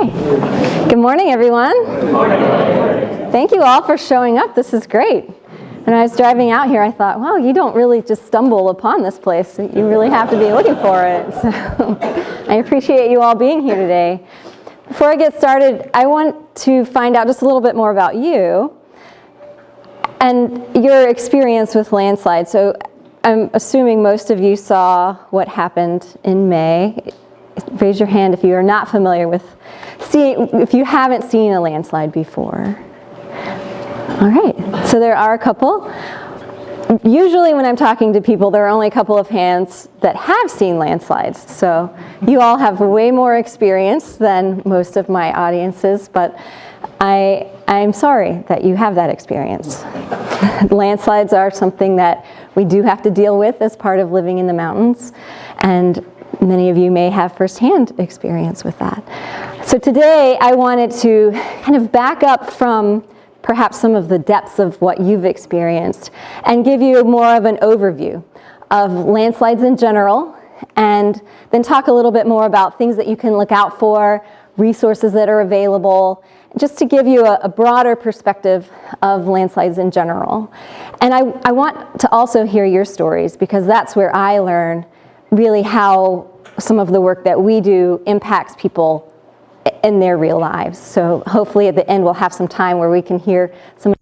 Okay. Good morning, everyone. Good morning. Thank you all for showing up. This is great. When I was driving out here, I thought, wow, you don't really just stumble upon this place. You really have to be looking for it. So I appreciate you all being here today. Before I get started, I want to find out just a little bit more about you and your experience with landslides. So I'm assuming most of you saw what happened in May. Raise your hand if you are not familiar with if you haven't seen a landslide before. All right, so there are a couple. Usually when I'm talking to people, there are only a couple of hands that have seen landslides. So you all have way more experience than most of my audiences, but I'm sorry that you have that experience. Landslides are something that we do have to deal with as part of living in the mountains, and many of you may have firsthand experience with that. So today I wanted to kind of back up from perhaps some of the depths of what you've experienced and give you more of an overview of landslides in general, and then talk a little bit more about things that you can look out for, resources that are available, just to give you a broader perspective of landslides in general. And I want to also hear your stories, because that's where I learn really how some of the work that we do impacts people in their real lives. So hopefully at the end we'll have some time where we can hear some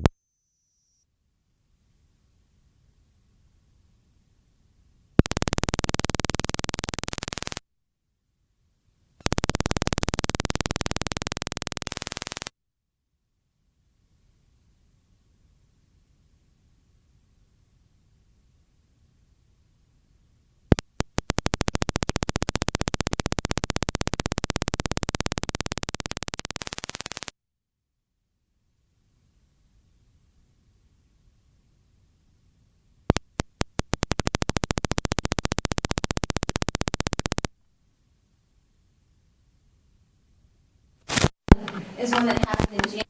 is one that happened in January.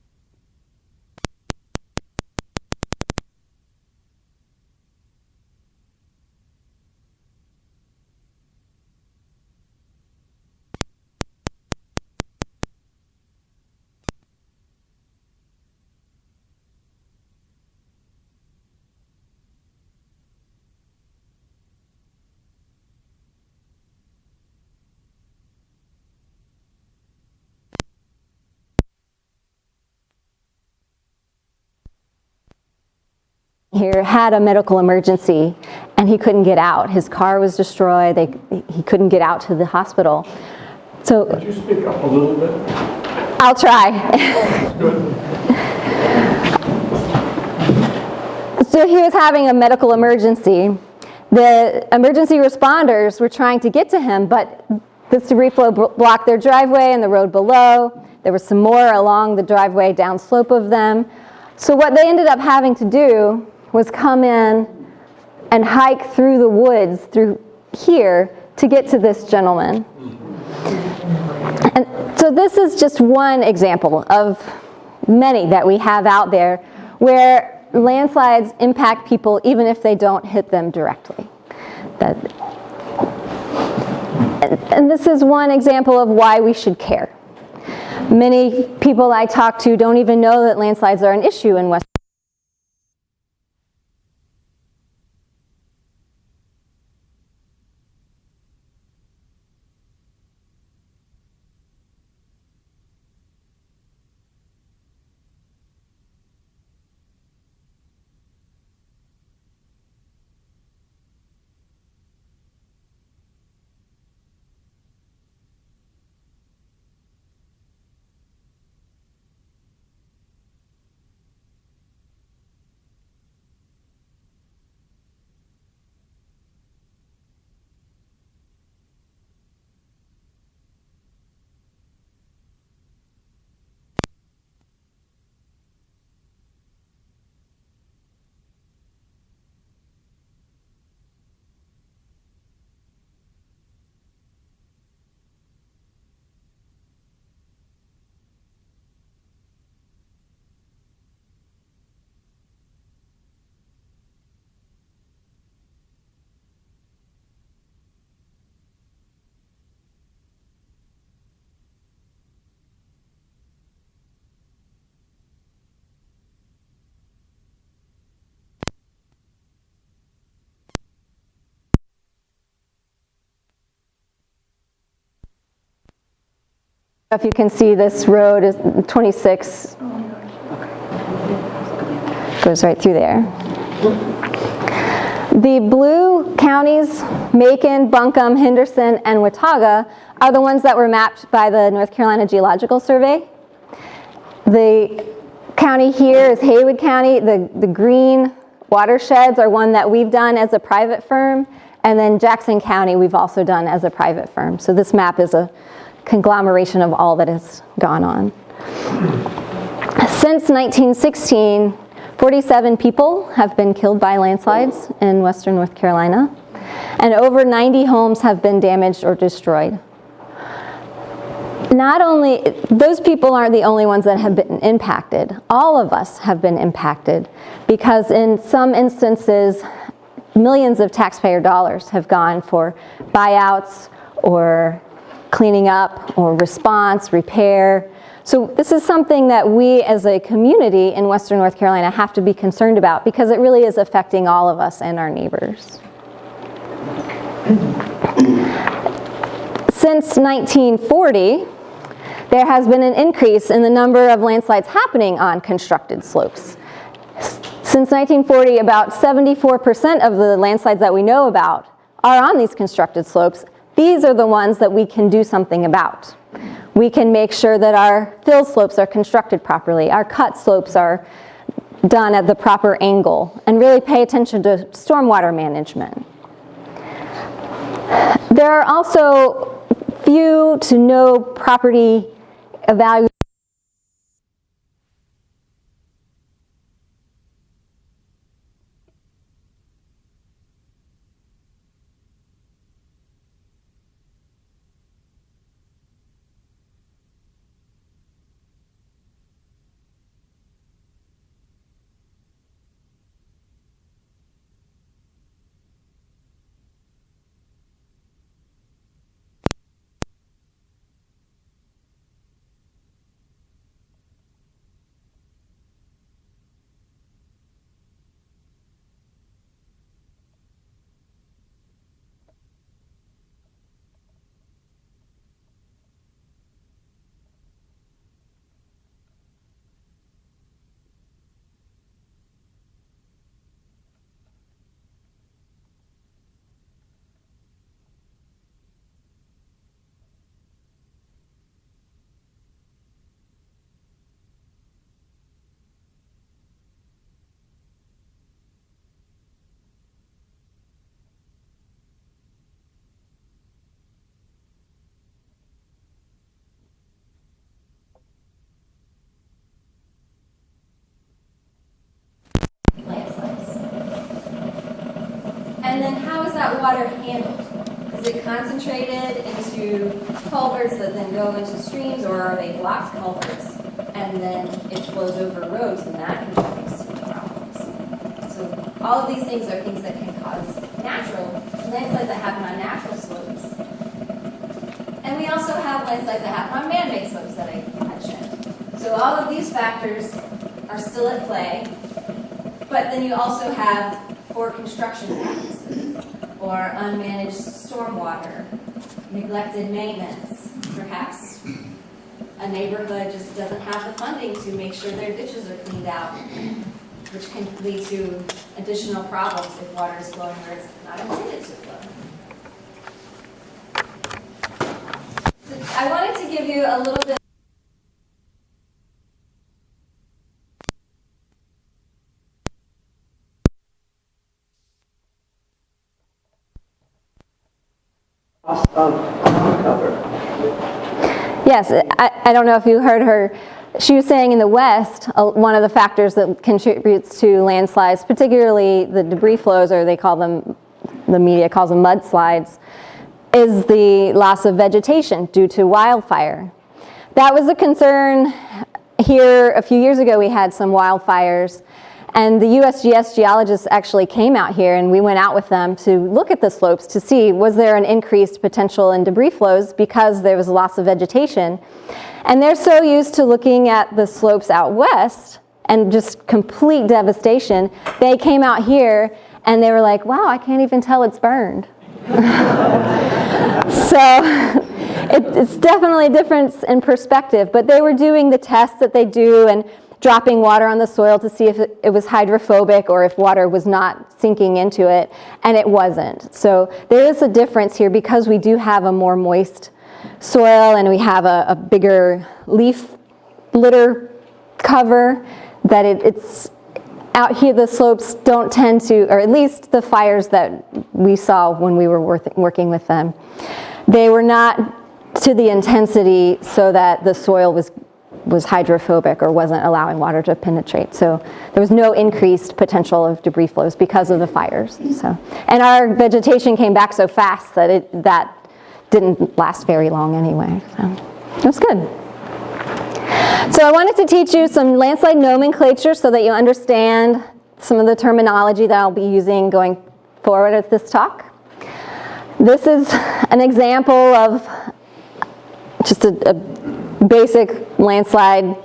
here had a medical emergency and he couldn't get out. His car was destroyed. He couldn't get out to the hospital. So Could you speak up a little bit? I'll try. Good. So he was having a medical emergency. The emergency responders were trying to get to him, but this debris flow blocked their driveway and the road below. There was some more along the driveway downslope of them. So what they ended up having to do was come in and hike through the woods through here to get to this gentleman. And so this is just one example of many that we have out there where landslides impact people even if they don't hit them directly. And this is one example of why we should care. Many people I talk to don't even know that landslides are an issue in West. If you can see, this road is 26, goes right through there. The blue counties, Macon, Buncombe, Henderson, and Watauga, are the ones that were mapped by the North Carolina Geological Survey. The county here is Haywood County. The green watersheds are one that we've done as a private firm, and then Jackson County we've also done as a private firm. So this map is a conglomeration of all that has gone on. Since 1916, 47 people have been killed by landslides in western North Carolina, and over 90 homes have been damaged or destroyed. Not only, those people aren't the only ones that have been impacted. All of us have been impacted because in some instances, millions of taxpayer dollars have gone for buyouts or cleaning up or response, repair. So this is something that we as a community in western North Carolina have to be concerned about because it really is affecting all of us and our neighbors. Since 1940, there has been an increase in the number of landslides happening on constructed slopes. Since 1940, about 74% of the landslides that we know about are on these constructed slopes. These are the ones that we can do something about. We can make sure that our fill slopes are constructed properly, our cut slopes are done at the proper angle, and really pay attention to stormwater management. There are also few to no property evaluation. And then how is that water handled? Is it concentrated into culverts that then go into streams, or are they blocked culverts and then it flows over roads, and that can cause some problems? So all of these things are things that can cause natural landslides that happen on natural slopes. And we also have landslides that happen on man-made slopes that I mentioned. So all of these factors are still at play, but then you also have poor construction practices, or unmanaged stormwater, neglected maintenance. Perhaps a neighborhood just doesn't have the funding to make sure their ditches are cleaned out, which can lead to additional problems if water is flowing where it's not intended to flow. So I wanted to give you a little bit Yes, I don't know if you heard her. She was saying in the West, one of the factors that contributes to landslides, particularly the debris flows, or they call them, the media calls them mudslides, is the loss of vegetation due to wildfire. That was a concern here a few years ago. We had some wildfires, and the USGS geologists actually came out here, and we went out with them to look at the slopes to see, was there an increased potential in debris flows because there was a loss of vegetation. And they're so used to looking at the slopes out west and just complete devastation, they came out here and they were like, wow, I can't even tell it's burned. So It's definitely a difference in perspective, but they were doing the tests that they do and dropping water on the soil to see if it was hydrophobic or if water was not sinking into it, and it wasn't. So there is a difference here because we do have a more moist soil and we have a bigger leaf litter cover, that it's out here. The slopes don't tend to, or at least the fires that we saw when we were working with them, they were not to the intensity so that the soil was hydrophobic or wasn't allowing water to penetrate. So there was no increased potential of debris flows because of the fires. So, and our vegetation came back so fast that that didn't last very long anyway. So it was good. So I wanted to teach you some landslide nomenclature so that you understand some of the terminology that I'll be using going forward at this talk. This is an example of just a basic landslide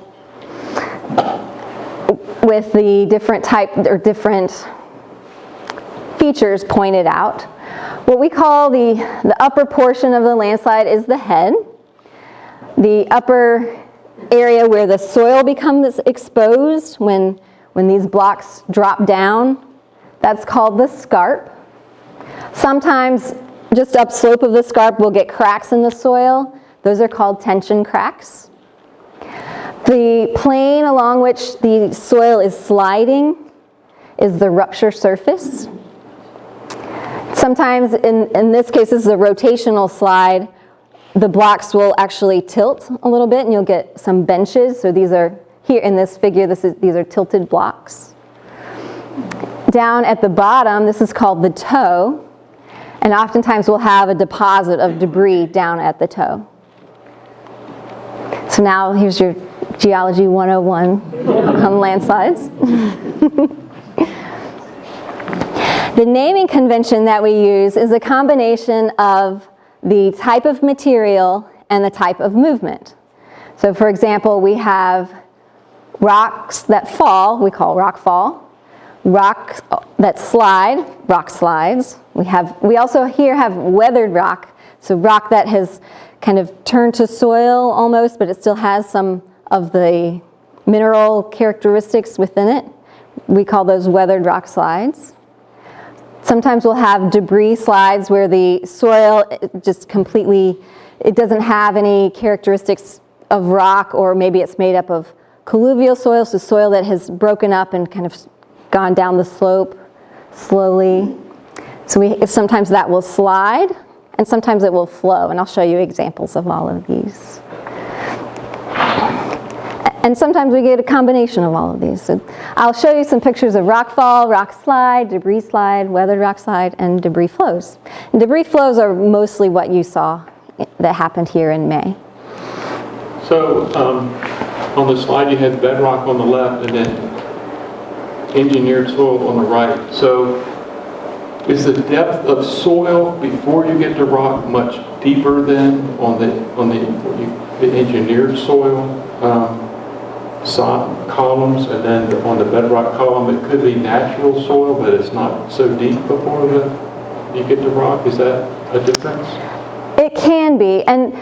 with the different type or different features pointed out. What we call the upper portion of the landslide is the head. The upper area where the soil becomes exposed when these blocks drop down, that's called the scarp. Sometimes just upslope of the scarp we'll get cracks in the soil. Those are called tension cracks. The plane along which the soil is sliding is the rupture surface. Sometimes, in this case, this is a rotational slide. The blocks will actually tilt a little bit and you'll get some benches. So these are, here in this figure, these are tilted blocks. Down at the bottom, this is called the toe. And oftentimes we'll have a deposit of debris down at the toe. So now here's your Geology 101 on landslides. The naming convention that we use is a combination of the type of material and the type of movement. So for example, we have rocks that fall, we call rock fall. Rocks that slide, rock slides. We also here have weathered rock, so rock that has kind of turned to soil almost, but it still has some of the mineral characteristics within it. We call those weathered rock slides. Sometimes we'll have debris slides where the soil just completely, it doesn't have any characteristics of rock, or maybe it's made up of colluvial soil, so soil that has broken up and kind of gone down the slope slowly. So sometimes that will slide, and sometimes it will flow, and I'll show you examples of all of these. And sometimes we get a combination of all of these. So I'll show you some pictures of rock fall, rock slide, debris slide, weathered rock slide, and debris flows. And debris flows are mostly what you saw that happened here in May. So on the slide you had bedrock on the left and then engineered soil on the right. So is the depth of soil before you get to rock much deeper than on the engineered soil columns, and then on the bedrock column it could be natural soil, but it's not so deep before you get to rock? Is that a difference? It can be, and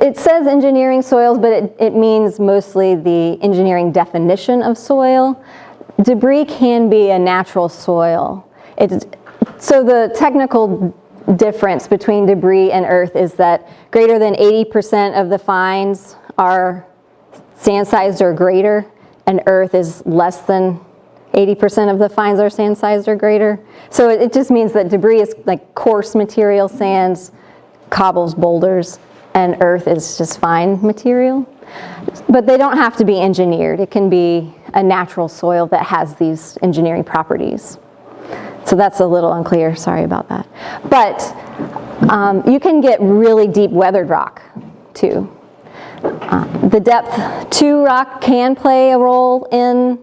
it says engineering soils, but it means mostly the engineering definition of soil. Debris can be a natural soil. So the technical difference between debris and earth is that greater than 80% of the fines are sand-sized or greater, and earth is less than 80% of the fines are sand-sized or greater. So it just means that debris is like coarse material, sands, cobbles, boulders, and earth is just fine material. But they don't have to be engineered. It can be a natural soil that has these engineering properties. So that's a little unclear, sorry about that. But you can get really deep weathered rock too. The depth to rock can play a role in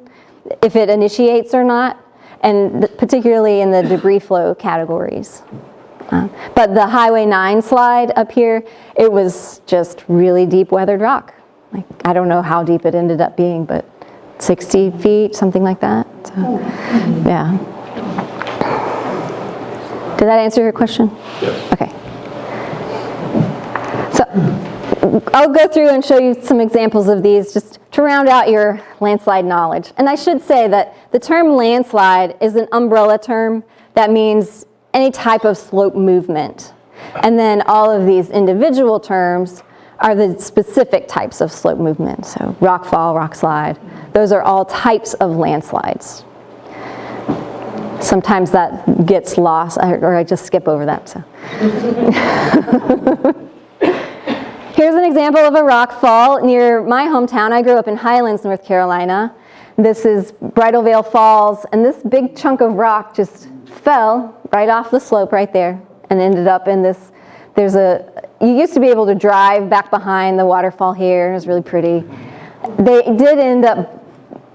if it initiates or not, and particularly in the debris flow categories. But the Highway 9 slide up here, it was just really deep weathered rock. Like, I don't know how deep it ended up being, but 60 feet, something like that. So, yeah. Did that answer your question? Yes. Okay. So I'll go through and show you some examples of these just to round out your landslide knowledge. And I should say that the term landslide is an umbrella term that means any type of slope movement. And then all of these individual terms are the specific types of slope movement. So rock fall, rock slide, those are all types of landslides. Sometimes that gets lost, or I just skip over that. So. Here's an example of a rock fall near my hometown. I grew up in Highlands, North Carolina. This is Bridal Veil Falls, and this big chunk of rock just fell right off the slope right there and ended up in this. You used to be able to drive back behind the waterfall here. It was really pretty. They did end up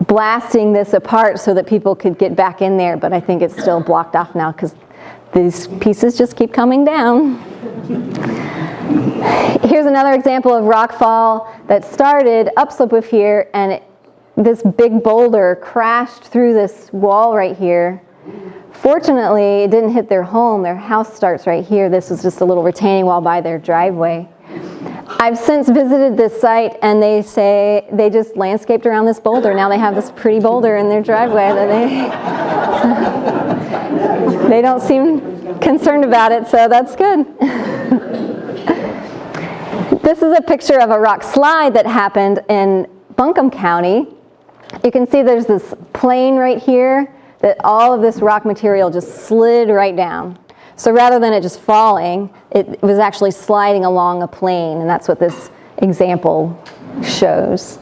blasting this apart so that people could get back in there, but I think it's still blocked off now because these pieces just keep coming down. Here's another example of rock fall that started upslope of here, and this big boulder crashed through this wall right here. Fortunately, it didn't hit their home. Their house starts right here. This was just a little retaining wall by their driveway. I've since visited this site, and they say they just landscaped around this boulder. Now they have this pretty boulder in their driveway that they don't seem concerned about it, so that's good. This is a picture of a rock slide that happened in Buncombe County. You can see there's this plain right here that all of this rock material just slid right down. So rather than it just falling, it was actually sliding along a plane, and that's what this example shows.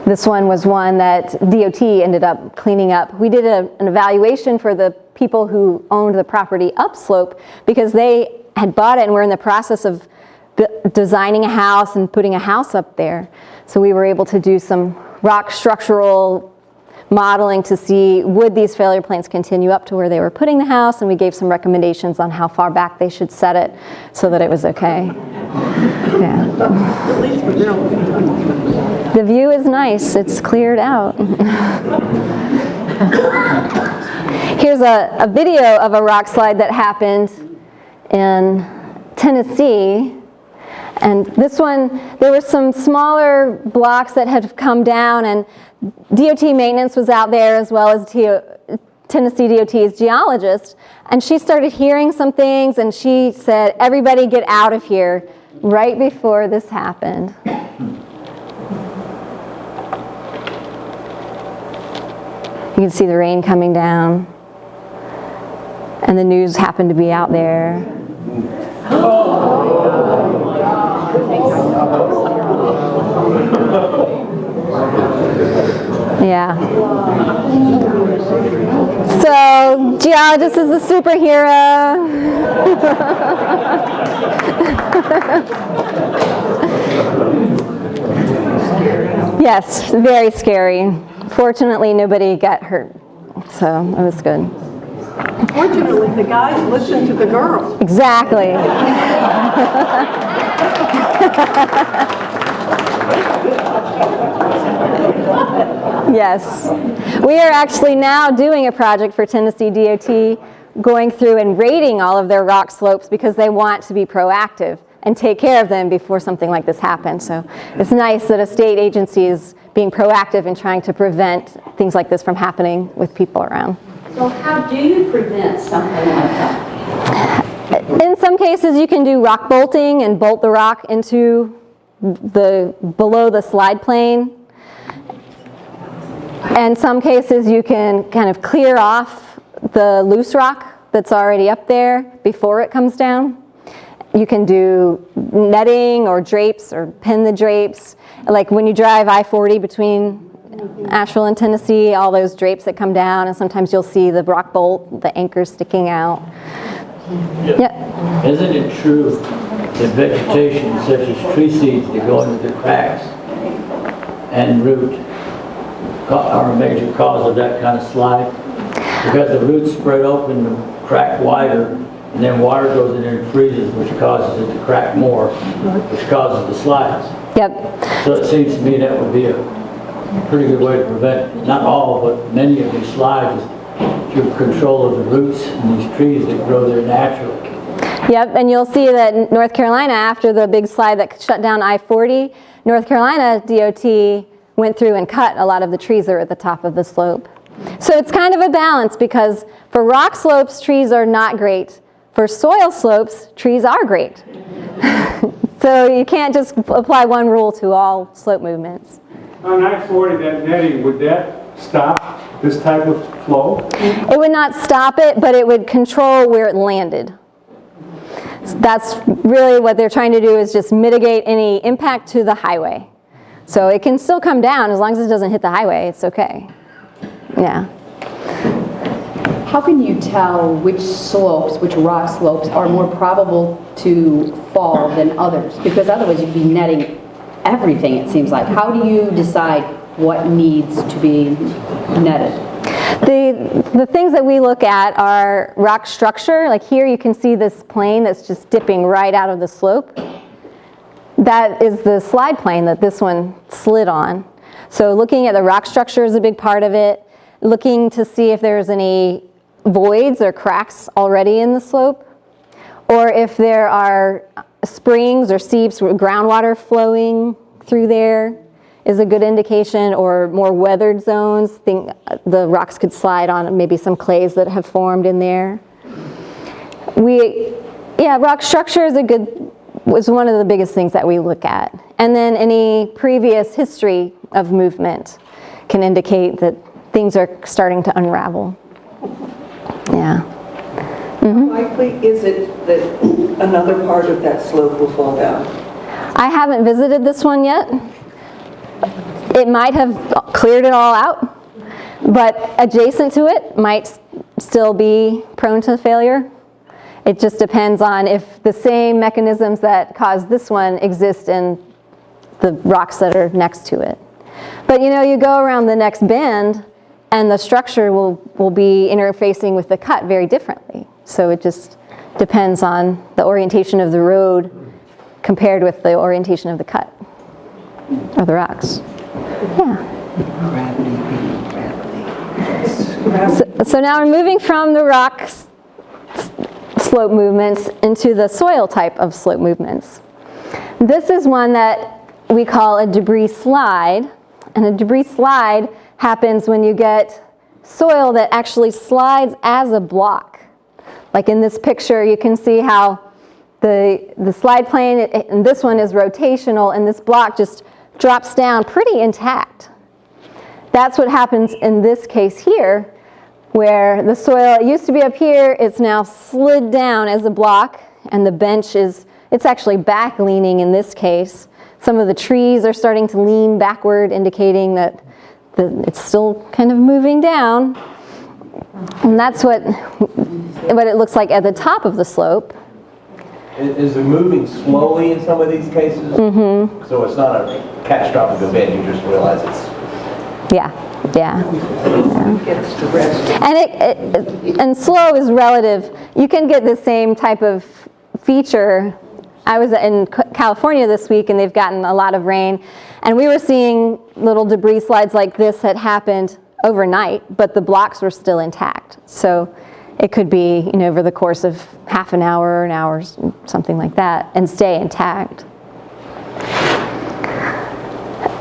This one was one that DOT ended up cleaning up. We did an evaluation for the people who owned the property upslope because they had bought it and were in the process of designing a house and putting a house up there. So we were able to do some rock structural modeling to see would these failure planes continue up to where they were putting the house, and we gave some recommendations on how far back they should set it so that it was okay. Yeah. The view is nice. It's cleared out. Here's a video of a rock slide that happened in Tennessee. And this one, there were some smaller blocks that had come down, and DOT maintenance was out there as well as Tennessee DOT's geologist. And she started hearing some things, and she said, "Everybody get out of here," right before this happened. You can see the rain coming down, and the news happened to be out there. Yeah. So, geologist is a superhero. Yes, very scary. Fortunately, nobody got hurt, so it was good. Fortunately, the guys listened to the girl. Exactly. Yes. We are actually now doing a project for Tennessee DOT, going through and rating all of their rock slopes because they want to be proactive and take care of them before something like this happens. So it's nice that a state agency is being proactive in trying to prevent things like this from happening with people around. So how do you prevent something like that? In some cases, you can do rock bolting and bolt the rock into below the slide plane. In some cases, you can kind of clear off the loose rock that's already up there before it comes down. You can do netting or drapes or pin the drapes. Like when you drive I-40 between Asheville and Tennessee, all those drapes that come down, and sometimes you'll see the rock bolt, the anchor sticking out. Yeah. Isn't it true that vegetation such as tree seeds that go into the cracks and root are a major cause of that kind of slide? Because the roots spread open, the crack wider, and then water goes in there and freezes, which causes it to crack more, which causes the slides. Yep. So it seems to me that would be a pretty good way to prevent, not all, but many of these slides through control of the roots and these trees that grow there naturally. Yep, and you'll see that in North Carolina, after the big slide that shut down I-40, North Carolina DOT went through and cut a lot of the trees that are at the top of the slope. So it's kind of a balance, because for rock slopes, trees are not great. For soil slopes, trees are great. So you can't just apply one rule to all slope movements. On I-40, that netting, would that stop this type of flow? It would not stop it, but it would control where it landed. So that's really what they're trying to do, is just mitigate any impact to the highway. So it can still come down as long as it doesn't hit the highway, it's okay. Yeah. How can you tell which slopes, which rock slopes are more probable to fall than others? Because otherwise you'd be netting everything, it seems like. How do you decide what needs to be netted? The things that we look at are rock structure. Like here you can see this plane that's just dipping right out of the slope. That is the slide plane that this one slid on. So looking at the rock structure is a big part of it. Looking to see if there's any voids or cracks already in the slope, or if there are springs or seeps with groundwater flowing through there is a good indication, or more weathered zones. The rocks could slide on maybe some clays that have formed in there. Rock structure was one of the biggest things that we look at. And then any previous history of movement can indicate that things are starting to unravel. Yeah. How likely is it that another part of that slope will fall down? I haven't visited this one yet. It might have cleared it all out, but adjacent to it might still be prone to failure. It just depends on if the same mechanisms that caused this one exist in the rocks that are next to it. But you go around the next bend, and the structure will be interfacing with the cut very differently. So it just depends on the orientation of the road compared with the orientation of the cut, or the rocks. Yeah. So now we're moving from the rocks slope movements into the soil type of slope movements. This is one that we call a debris slide, and a debris slide happens when you get soil that actually slides as a block. Like in this picture, you can see how the slide plane, and this one is rotational, and this block just drops down pretty intact. That's what happens in this case here, where the soil, it used to be up here, it's now slid down as a block, and the bench it's actually back leaning in this case. Some of the trees are starting to lean backward, indicating that it's still kind of moving down. And that's what it looks like at the top of the slope. Is it moving slowly in some of these cases? Mm-hmm. So it's not a catastrophic event, you just realize it's... Yeah. Gets to rest. And slow is relative. You can get the same type of feature. I was in California this week, and they've gotten a lot of rain, and we were seeing little debris slides like this that happened overnight, but the blocks were still intact. So it could be, over the course of half an hour, something like that, and stay intact.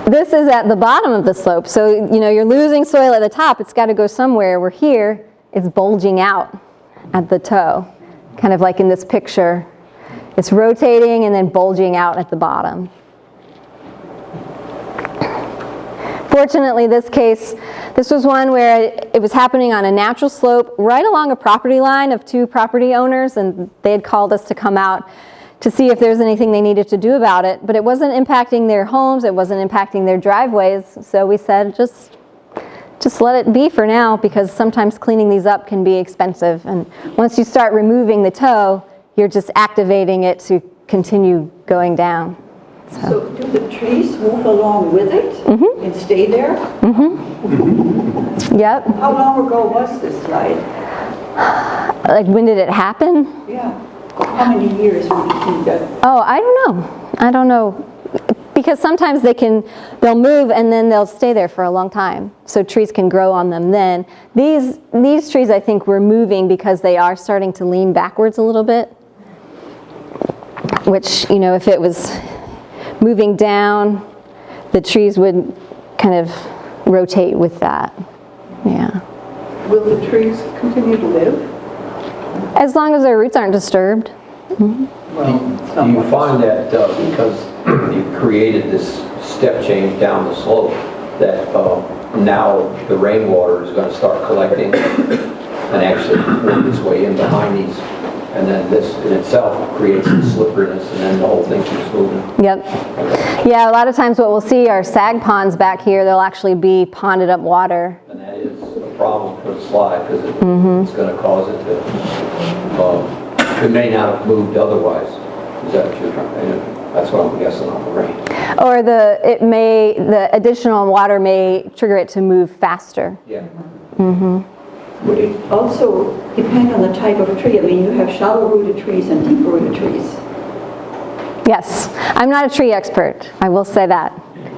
This is at the bottom of the slope, so you're losing soil at the top. It's got to go somewhere. Where here, it's bulging out at the toe, kind of like in this picture. It's rotating and then bulging out at the bottom. Fortunately, this was one where it was happening on a natural slope right along a property line of two property owners, and they had called us to come out to see if there's anything they needed to do about it. But it wasn't impacting their homes, it wasn't impacting their driveways, so we said just let it be for now, because sometimes cleaning these up can be expensive, and once you start removing the toe, you're just activating it to continue going down. So do the trees move along with it and stay there? Yep. How long ago was this slide? Like, when did it happen? Yeah. How many years would you think that? Oh, I don't know. Because sometimes they'll move and then they'll stay there for a long time. So trees can grow on them then. These trees, I think, were moving because they are starting to lean backwards a little bit. which, you know, if it was moving down, the trees would kind of rotate with that. Yeah. Will the trees continue to live? As long as their roots aren't disturbed. Well, Do you find that because you've created this step change down the slope, that now the rainwater is going to start collecting and actually work its way in behind these, and then this in itself creates the slipperiness, and then the whole thing keeps moving? Yep. Yeah, a lot of times what we'll see are sag ponds back here. There'll actually be ponded up water. And that is a problem for the slide, because it's going to cause it to, it may not have moved otherwise. Is that what you're trying to? That's what I'm guessing on the rain. Or the additional water may trigger it to move faster. Yeah. Would it also depend on the type of tree? I mean, you have shallow-rooted trees and deep-rooted trees. Yes, I'm not a tree expert, I will say that.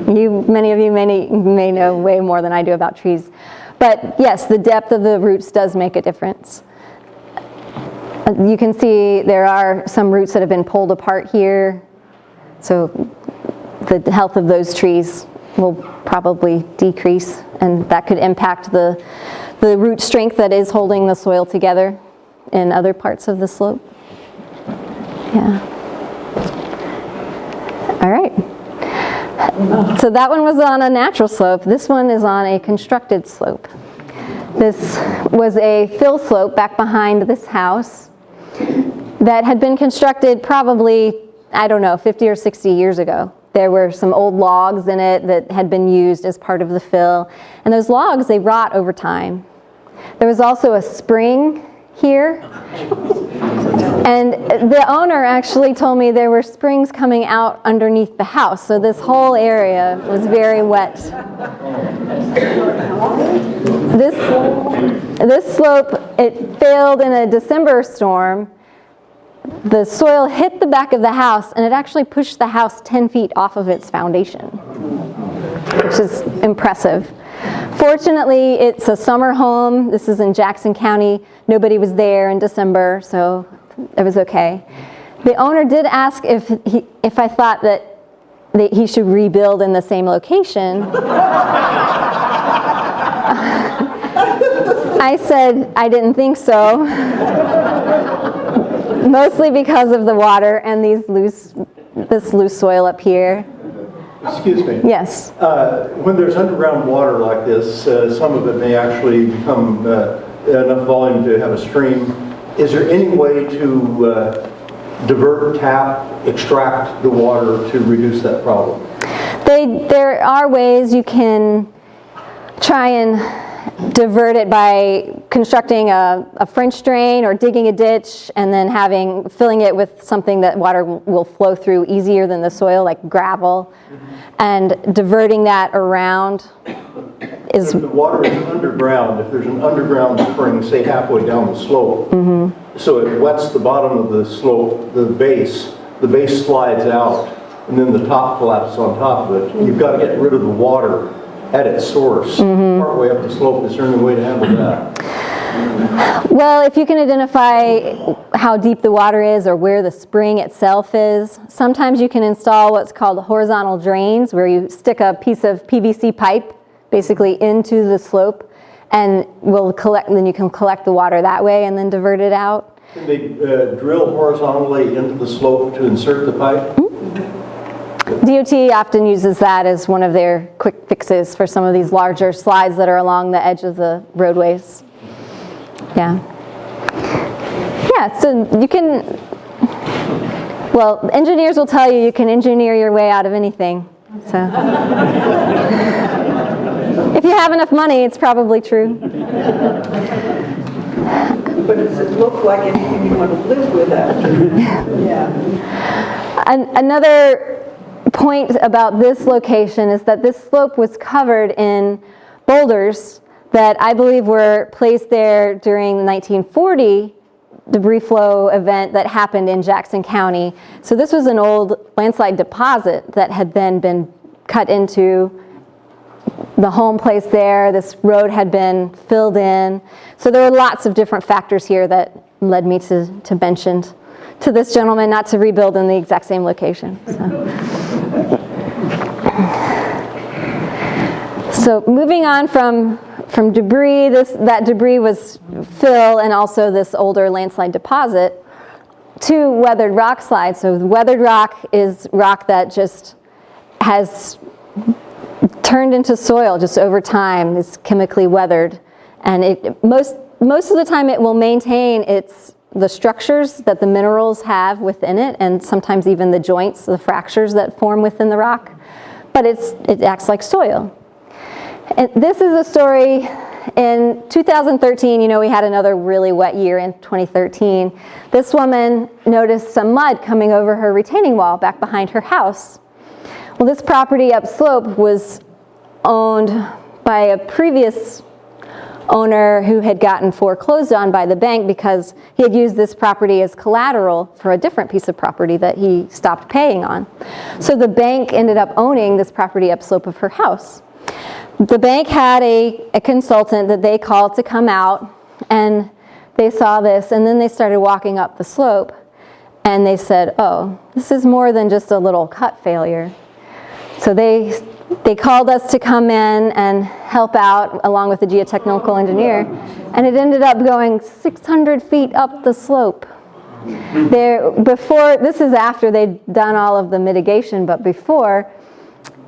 Many of you may know way more than I do about trees. But yes, the depth of the roots does make a difference. You can see there are some roots that have been pulled apart here. So the health of those trees will probably decrease, and that could impact the root strength that is holding the soil together in other parts of the slope. Yeah. All right. So that one was on a natural slope. This one is on a constructed slope. This was a fill slope back behind this house that had been constructed probably, I don't know, 50 or 60 years ago. There were some old logs in it that had been used as part of the fill. And those logs, they rot over time. There was also a spring here. And the owner actually told me there were springs coming out underneath the house. So this whole area was very wet. This slope, it failed in a December storm. The soil hit the back of the house, and it actually pushed the house 10 feet off of its foundation, which is impressive. Fortunately, it's a summer home. This is in Jackson County. Nobody was there in December, so it was okay. The owner did ask if I thought that he should rebuild in the same location. I said I didn't think so. Mostly because of the water and this loose soil up here. Excuse me. Yes. When there's underground water like this, some of it may actually become enough volume to have a stream. Is there any way to divert, tap, extract the water to reduce that problem? There are ways you can try and divert it by constructing a French drain or digging a ditch and then filling it with something that water will flow through easier than the soil, like gravel, and diverting that around is... If the water is underground, if there's an underground spring, say halfway down the slope, so it wets the bottom of the slope, the base slides out, and then the top collapses on top of it, you've got to get rid of the water at its source, partway up the slope. Is there any way to handle that? Well, if you can identify how deep the water is or where the spring itself is, sometimes you can install what's called horizontal drains, where you stick a piece of PVC pipe basically into the slope and then you can collect the water that way and then divert it out. Can they drill horizontally into the slope to insert the pipe? DOT often uses that as one of their quick fixes for some of these larger slides that are along the edge of the roadways. Yeah. Yeah, so you can, well, engineers will tell you can engineer your way out of anything. So if you have enough money, it's probably true. But does it look like anything you want to live with after? Yeah. Another point about this location is that this slope was covered in boulders that I believe were placed there during the 1940 debris flow event that happened in Jackson County. So this was an old landslide deposit that had then been cut into the home place there. This road had been filled in. So there were lots of different factors here that led me to to this gentleman not to rebuild in the exact same location. So moving on from debris, that debris was fill and also this older landslide deposit, to weathered rock slides. So weathered rock is rock that just has turned into soil just over time. It's chemically weathered, and most of the time it will maintain the structures that the minerals have within it, and sometimes even the joints, the fractures that form within the rock, but it acts like soil. And this is a story in 2013. We had another really wet year in 2013. This woman noticed some mud coming over her retaining wall back behind her house. Well, this property upslope was owned by a previous owner who had gotten foreclosed on by the bank because he had used this property as collateral for a different piece of property that he stopped paying on. So the bank ended up owning this property upslope of her house. The bank had a consultant that they called to come out, and they saw this, and then they started walking up the slope, and they said, oh, this is more than just a little cut failure. So they called us to come in and help out along with the geotechnical engineer, and it ended up going 600 feet up the slope. This is after they'd done all of the mitigation, but before,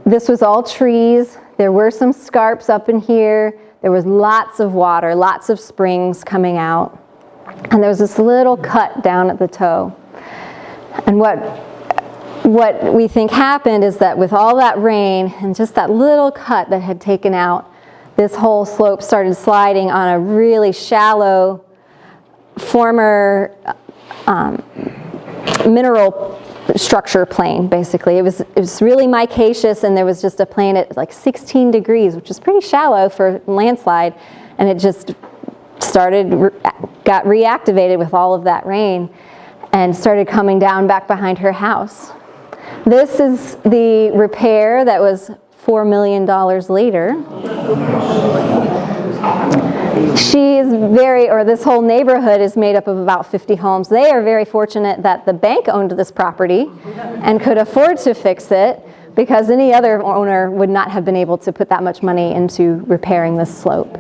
this was all trees. There were some scarps up in here. There was lots of water, lots of springs coming out. And there was this little cut down at the toe. And what we think happened is that with all that rain and just that little cut that had taken out, this whole slope started sliding on a really shallow former mineral structure plane, basically. It was really micaceous, and there was just a plane at like 16 degrees, which is pretty shallow for landslide, and it just got reactivated with all of that rain and started coming down back behind her house. This is the repair that was $4 million later. This whole neighborhood is made up of about 50 homes. They are very fortunate that the bank owned this property and could afford to fix it, because any other owner would not have been able to put that much money into repairing this slope.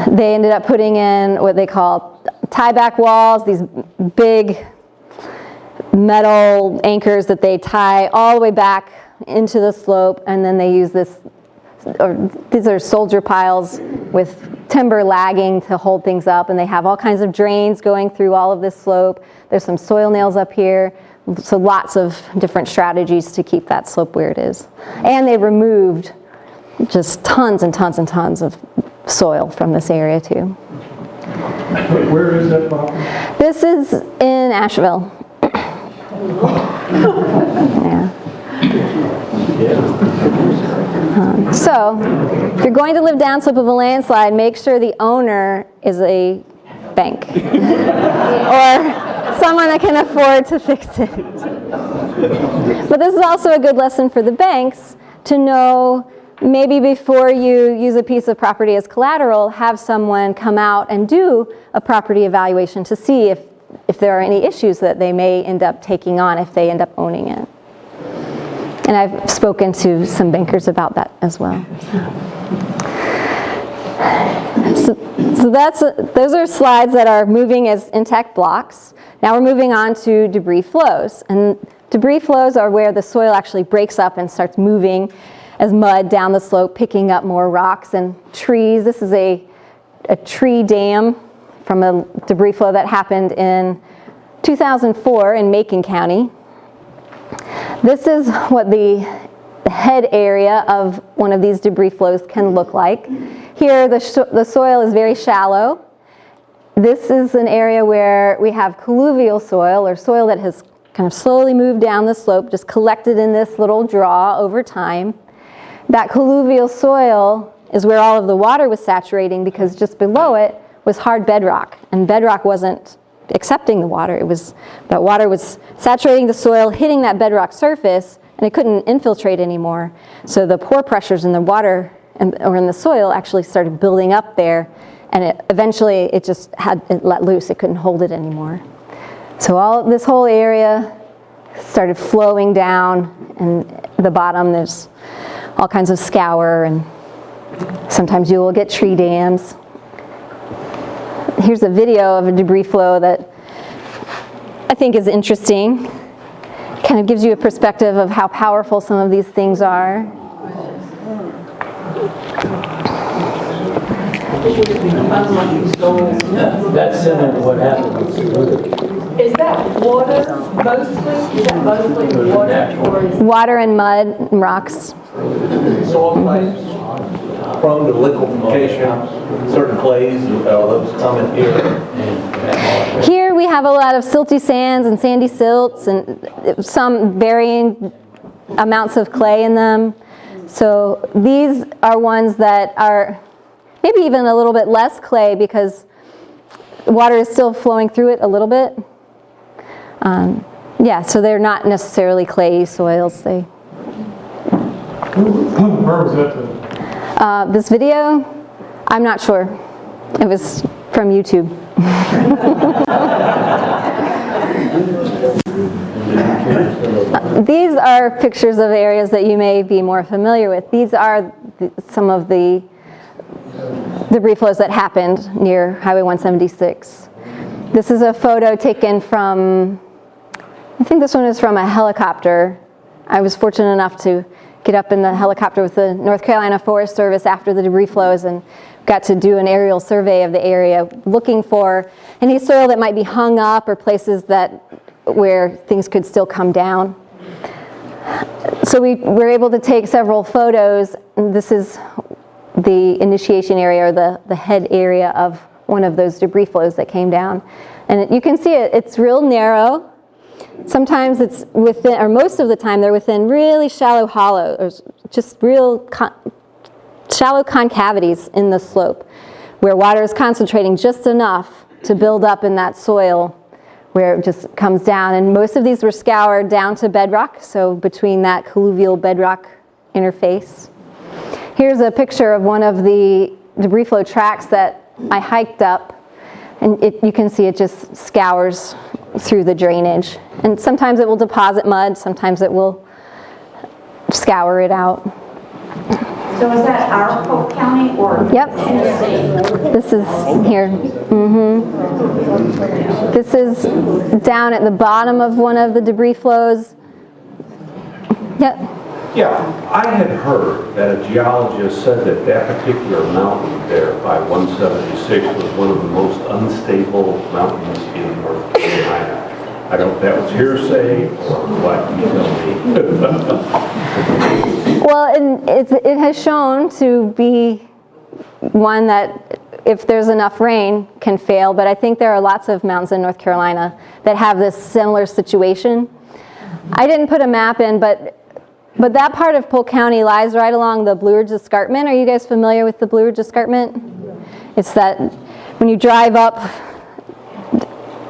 They ended up putting in what they call tie-back walls, these big metal anchors that they tie all the way back into the slope, and then they use these are soldier piles with timber lagging to hold things up, and they have all kinds of drains going through all of this slope. There's some soil nails up here, so lots of different strategies to keep that slope where it is. And they removed just tons and tons and tons of soil from this area too. Where is that property? This is in Asheville. Yeah. So, if you're going to live downslope of a landslide, make sure the owner is a bank or someone that can afford to fix it. But this is also a good lesson for the banks to know, maybe before you use a piece of property as collateral, have someone come out and do a property evaluation to see if there are any issues that they may end up taking on if they end up owning it. And I've spoken to some bankers about that as well. So those are slides that are moving as intact blocks. Now we're moving on to debris flows. And debris flows are where the soil actually breaks up and starts moving as mud down the slope, picking up more rocks and trees. This is a tree dam from a debris flow that happened in 2004 in Macon County. This is what the head area of one of these debris flows can look like. Here the soil is very shallow. This is an area where we have colluvial soil, or soil that has kind of slowly moved down the slope, just collected in this little draw over time. That colluvial soil is where all of the water was saturating, because just below it was hard bedrock, and bedrock wasn't accepting the water. That water was saturating the soil, hitting that bedrock surface, and it couldn't infiltrate anymore. So the pore pressures in the water or in the soil actually started building up there, and eventually it let loose. It couldn't hold it anymore. So this whole area started flowing down, and the bottom there's all kinds of scour, and sometimes you will get tree dams. Here's a video of a debris flow that I think is interesting. Kind of gives you a perspective of how powerful some of these things are. That's similar to what happened with Suratt. Is that water mostly? Is that mostly water or is Water and mud and rocks. Soil types prone to liquefaction, certain clays, those come in here. Here we have a lot of silty sands and sandy silts, and some varying amounts of clay in them. So these are ones that are maybe even a little bit less clay because water is still flowing through it a little bit. Yeah, so they're not necessarily clay soils. Where was that? This video, I'm not sure. It was from YouTube. These are pictures of areas that you may be more familiar with. These are some of the debris flows that happened near Highway 176. This is a photo taken from, I think this one is from a helicopter. I was fortunate enough to get up in the helicopter with the North Carolina Forest Service after the debris flows and got to do an aerial survey of the area, looking for any soil that might be hung up or places where things could still come down. So we were able to take several photos, and this is the initiation area, or the head area of one of those debris flows that came down. And you can see it's real narrow. Sometimes it's within, or most of the time, they're within really shallow hollows, or just real shallow concavities in the slope, where water is concentrating just enough to build up in that soil where it just comes down. And most of these were scoured down to bedrock, so between that colluvial bedrock interface. Here's a picture of one of the debris flow tracks that I hiked up, and you can see it just scours through the drainage. And sometimes it will deposit mud, sometimes it will scour it out. So is that our Polk County or? Yep. This is here. This is down at the bottom of one of the debris flows. Yep. Yeah, I had heard that a geologist said that that particular mountain there by 176 was one of the most unstable mountains in North Carolina. I don't know if that was hearsay or what, you tell me. Well, it has shown to be one that, if there's enough rain, can fail. But I think there are lots of mountains in North Carolina that have this similar situation. I didn't put a map in, but that part of Polk County lies right along the Blue Ridge Escarpment. Are you guys familiar with the Blue Ridge Escarpment? It's that when you drive up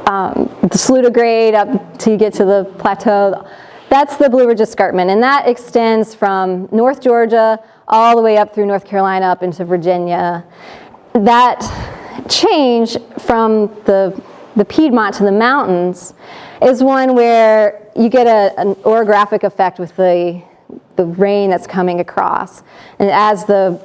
the Sluta up till you get to the plateau, that's the Blue Ridge Escarpment, and that extends from North Georgia all the way up through North Carolina up into Virginia. That change from the Piedmont to the mountains is one where you get an orographic effect with the rain that's coming across. And as the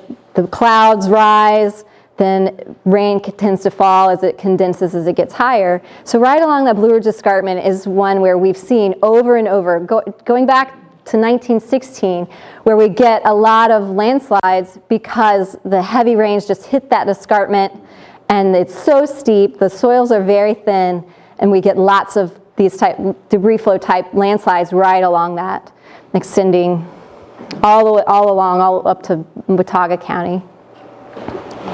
clouds rise, then rain tends to fall as it condenses as it gets higher. So right along that Blue Ridge Escarpment is one where we've seen over and over, going back to 1916, where we get a lot of landslides because the heavy rains just hit that escarpment, and it's so steep, the soils are very thin, and we get lots of these debris flow type landslides right along that, extending all up to Watauga County.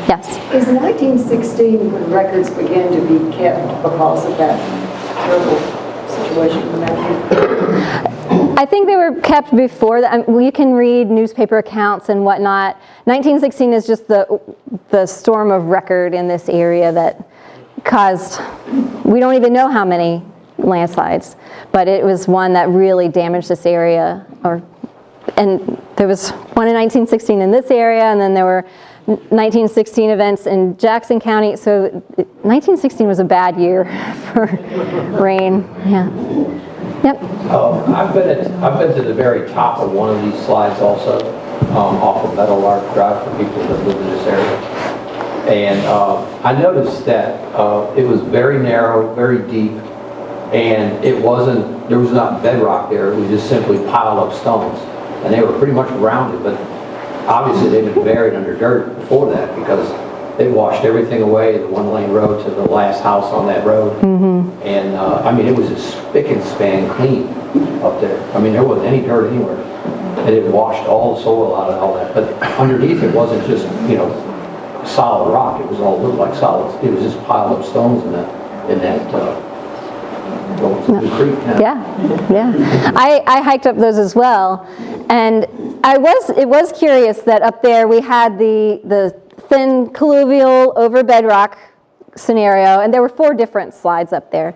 Yes? Is 1916 when records began to be kept because of that terrible situation in Matthew? I think they were kept before that. You can read newspaper accounts and whatnot. 1916 is just the storm of record in this area that caused, we don't even know how many landslides, but it was one that really damaged this area, or and there was one in 1916 in this area, and then there were 1916 events in Jackson County. So 1916 was a bad year for rain. Yeah. Yep. I've been to the very top of one of these slides also, off of Meadowlark Drive for people that live in this area. And I noticed that it was very narrow, very deep, and there was not bedrock there. It was just simply piled up stones. And they were pretty much rounded, but obviously they've been buried under dirt before that because they washed everything away, the one-lane road to the last house on that road. And I mean, it was just spick and span clean up there. I mean, there wasn't any dirt anywhere. And it washed all the soil out of all that. But underneath it wasn't just, solid rock. It was all looked like solid. It was just piled up stones in that creek. Yeah. I hiked up those as well, and it was curious that up there we had the thin colluvial over bedrock scenario, and there were 4 different slides up there.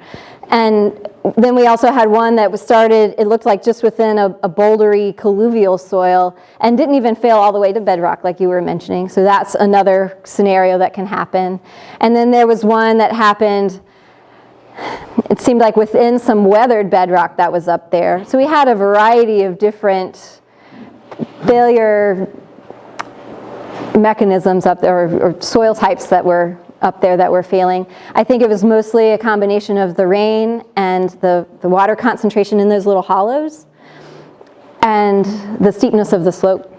And then we also had one that was started, it looked like just within a bouldery colluvial soil and didn't even fail all the way to bedrock like you were mentioning. So that's another scenario that can happen. And then there was one that happened, it seemed like within some weathered bedrock that was up there. So we had a variety of different failure mechanisms up there, or soil types that were up there that were failing. I think it was mostly a combination of the rain and the water concentration in those little hollows and the steepness of the slope.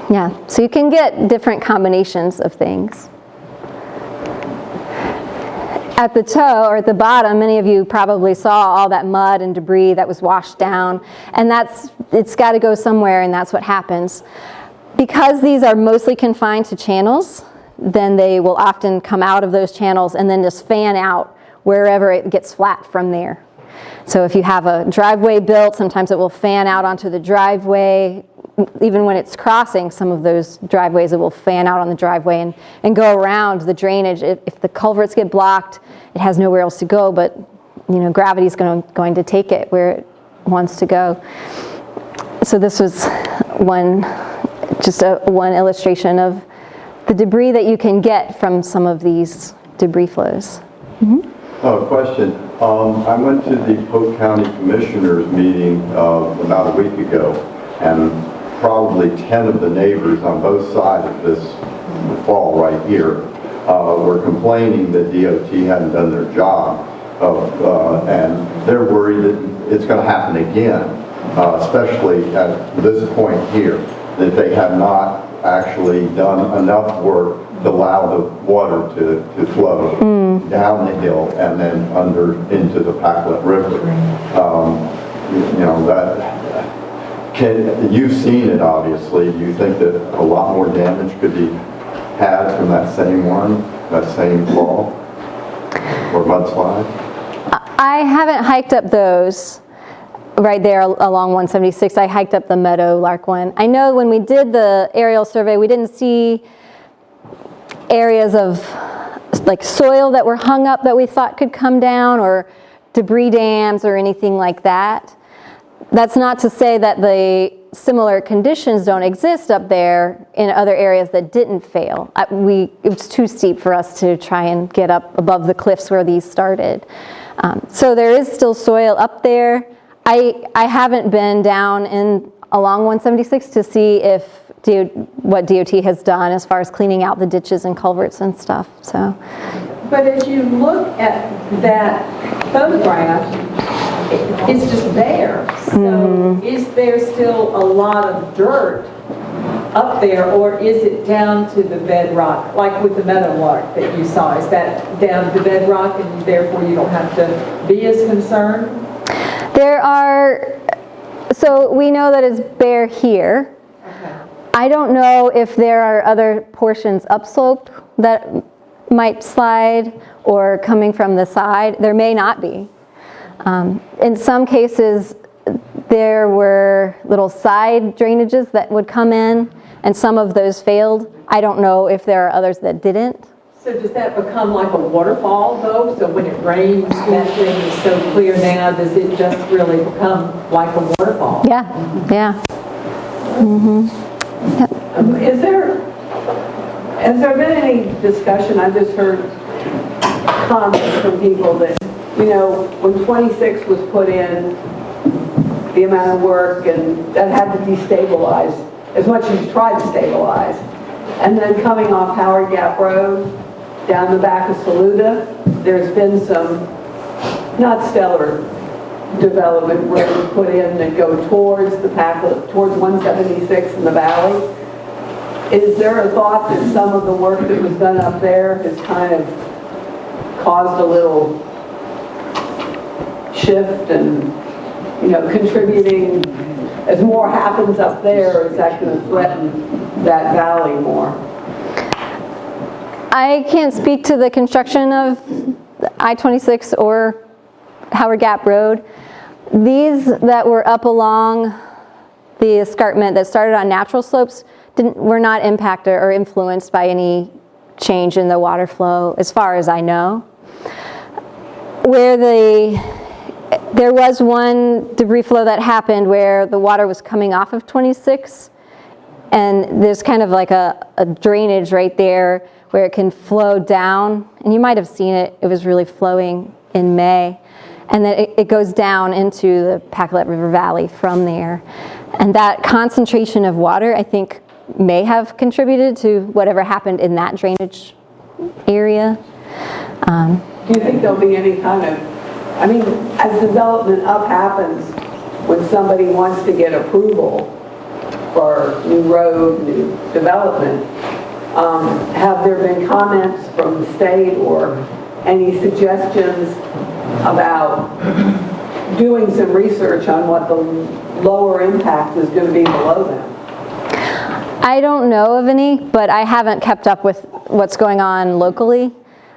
Yeah, so you can get different combinations of things. At the toe, or at the bottom, many of you probably saw all that mud and debris that was washed down, and it's got to go somewhere, and that's what happens. Because these are mostly confined to channels, then they will often come out of those channels and then just fan out wherever it gets flat from there. So if you have a driveway built, sometimes it will fan out onto the driveway. Even when it's crossing some of those driveways, it will fan out on the driveway and go around the drainage. If the culverts get blocked, it has nowhere else to go, but gravity's going to take it where it wants to go. So this was one illustration of the debris that you can get from some of these debris flows. Question. I went to the Polk County Commissioners meeting about a week ago, and probably 10 of the neighbors on both sides of this fall right here were complaining that DOT hadn't done their job, and they're worried that it's going to happen again, especially at this point here, that they have not actually done enough work to allow the water to flow down the hill and then into the Packlet River. You've seen it, obviously. Do you think that a lot more damage could be had from that same fall or mudslide? I haven't hiked up those right there along 176. I hiked up the Meadowlark one. I know when we did the aerial survey, we didn't see areas of like soil that were hung up that we thought could come down, or debris dams or anything like that. That's not to say that the similar conditions don't exist up there in other areas that didn't fail. It was too steep for us to try and get up above the cliffs where these started. So there is still soil up there. I haven't been down along 176 to see what DOT has done as far as cleaning out the ditches and culverts and stuff. So, but as you look at that photograph, it's just there. So is there still a lot of dirt up there, or is it down to the bedrock, like with the Meadowlark that you saw? Is that down to the bedrock, and therefore you don't have to be as concerned? So we know that it's bare here. Okay. I don't know if there are other portions upslope that might slide or coming from the side. There may not be. In some cases, there were little side drainages that would come in, and some of those failed. I don't know if there are others that didn't. So does that become like a waterfall, though? So when it rains, that thing is so clear now, does it just really become like a waterfall? Yeah. Has there been any discussion, I just heard comments from people that, you know, when 26 was put in, the amount of work and that had to destabilize as much as you tried to stabilize. And then coming off Howard Gap Road, down the back of Saluda, there's been some not stellar development roads put in that go towards the path, towards 176 in the valley. Is there a thought that some of the work that was done up there has kind of caused a little shift and, you know, contributing, as more happens up there, is that going to threaten that valley more? I can't speak to the construction of I-26 or Howard Gap Road. These that were up along the escarpment that started on natural slopes were not impacted or influenced by any change in the water flow, as far as I know. Where there was one debris flow that happened where the water was coming off of 26, and there's kind of like a drainage right there where it can flow down, and you might have seen it. It was really flowing in May, and then it goes down into the Pacolet River Valley from there. And that concentration of water, I think, may have contributed to whatever happened in that drainage area. Do you think there'll be any kind of, I mean, as development up happens, when somebody wants to get approval for new road, new development, have there been comments from the state or any suggestions about doing some research on what the lower impact is going to be below them? I don't know of any, but I haven't kept up with what's going on locally.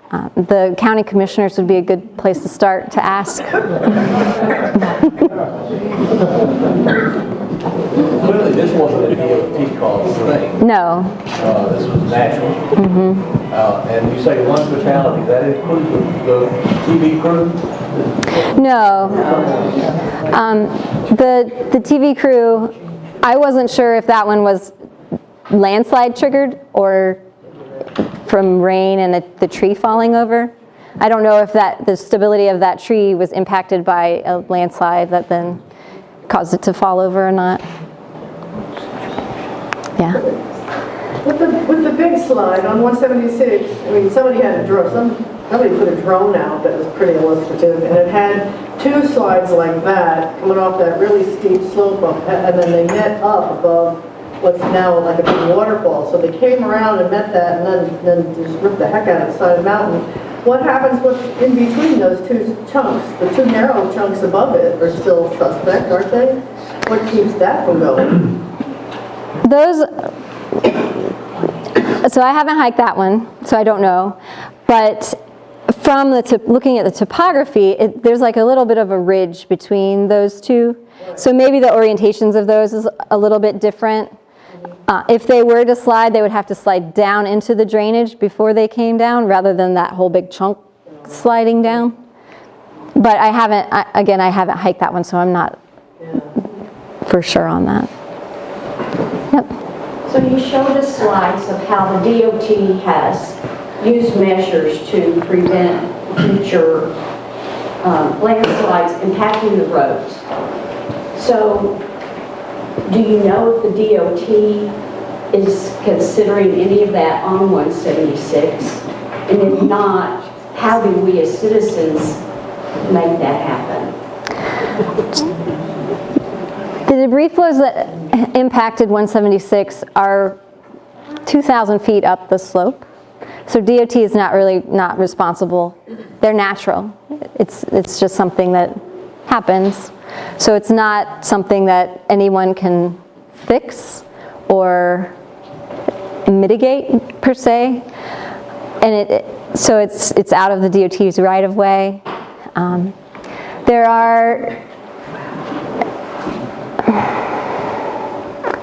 The county commissioners would be a good place to start to ask. Clearly, this wasn't a DOT caused thing. No. This was natural. And you say one fatality, that includes the TV crew? No. The TV crew, I wasn't sure if that one was landslide triggered or from rain and the tree falling over. I don't know if the stability of that tree was impacted by a landslide that then caused it to fall over or not. Yeah. With the big slide on 176, I mean, somebody put a drone out that was pretty illustrative, and it had two slides like that coming off that really steep slope, and then they met up above what's now like a big waterfall. So they came around and met that, and then just ripped the heck out of the side of the mountain. What happens what's in between those two chunks? The two narrow chunks above it are still suspect, aren't they? What keeps that from going? So I haven't hiked that one, so I don't know. But from looking at the topography, there's like a little bit of a ridge between those two. So maybe the orientations of those is a little bit different. If they were to slide, they would have to slide down into the drainage before they came down, rather than that whole big chunk sliding down. But I haven't hiked that one, so I'm not for sure on that. Yep. So you showed us slides of how the DOT has used measures to prevent future landslides impacting the roads. So do you know if the DOT is considering any of that on 176? And if not, how do we as citizens make that happen? The debris flows that impacted 176 are 2,000 feet up the slope. So DOT is not responsible. They're natural. It's just something that happens. So it's not something that anyone can fix or mitigate per se. And so it's out of the DOT's right of way.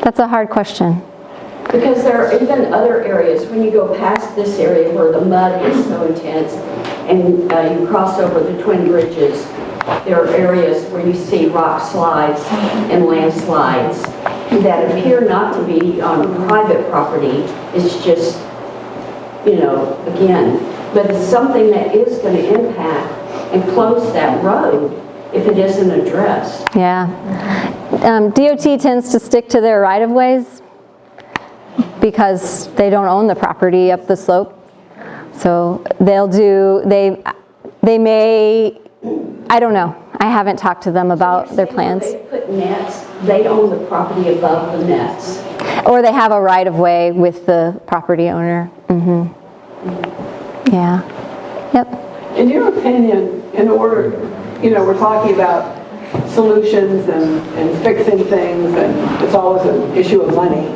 That's a hard question. Because there are even other areas, when you go past this area where the mud is so intense and you cross over the Twin Bridges, there are areas where you see rock slides and landslides. that appear not to be on private property is just, you know, again, but it's something that is going to impact and close that road if it isn't addressed. Yeah. DOT tends to stick to their right-of-ways because they don't own the property up the slope. So they'll do, they may, I don't know. I haven't talked to them about their plans. They put nets, they own the property above the nets. Or they have a right-of-way with the property owner. Mm-hmm. Yeah. Yep. In your opinion, in order, you know, we're talking about solutions and fixing things, and it's always an issue of money.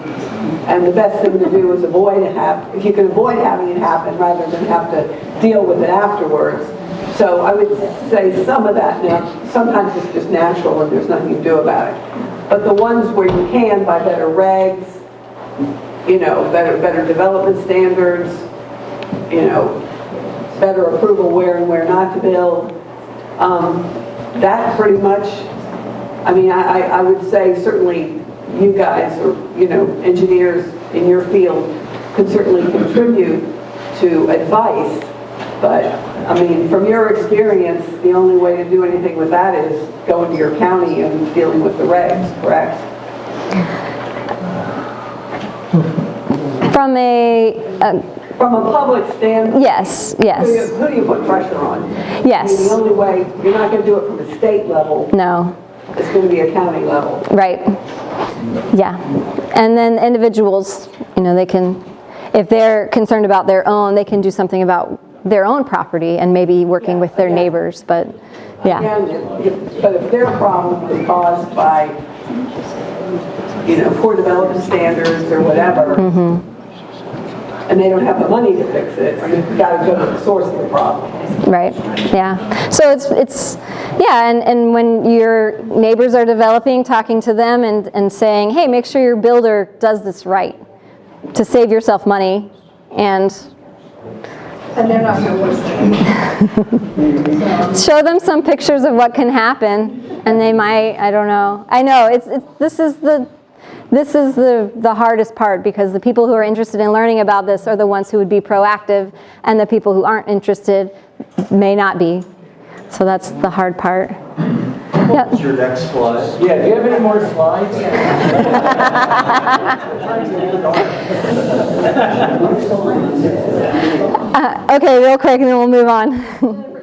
And the best thing to do is if you can avoid having it happen rather than have to deal with it afterwards. So I would say some of that now, sometimes it's just natural and there's nothing you can do about it. But the ones where you can, by better regs, you know, better development standards, you know, better approval where and where not to build, that pretty much, I mean, I would say certainly you guys or, you know, engineers in your field can certainly contribute to advice. But, I mean, from your experience, the only way to do anything with that is going to your county and dealing with the regs, correct? From a public standpoint, yes. Who do you put pressure on? Yes. I mean, the only way, you're not going to do it from a state level. No. It's going to be a county level. Right. Yeah. And then individuals, you know, they can, if they're concerned about their own, they can do something about their own property and maybe working with their neighbors, but yeah. Again, but if their problem is caused by, you know, poor development standards or whatever, and they don't have the money to fix it, you've got to go to the source of the problem. Right, yeah. So it's yeah, and when your neighbors are developing, talking to them and saying, hey, make sure your builder does this right to save yourself money and they're not going to listen. show them some pictures of what can happen, and they might, I don't know. I know, this is the hardest part, because the people who are interested in learning about this are the ones who would be proactive, and the people who aren't interested may not be. So that's the hard part. What's your next slide? Yeah, do you have any more slides? Okay, real quick, and then we'll move on.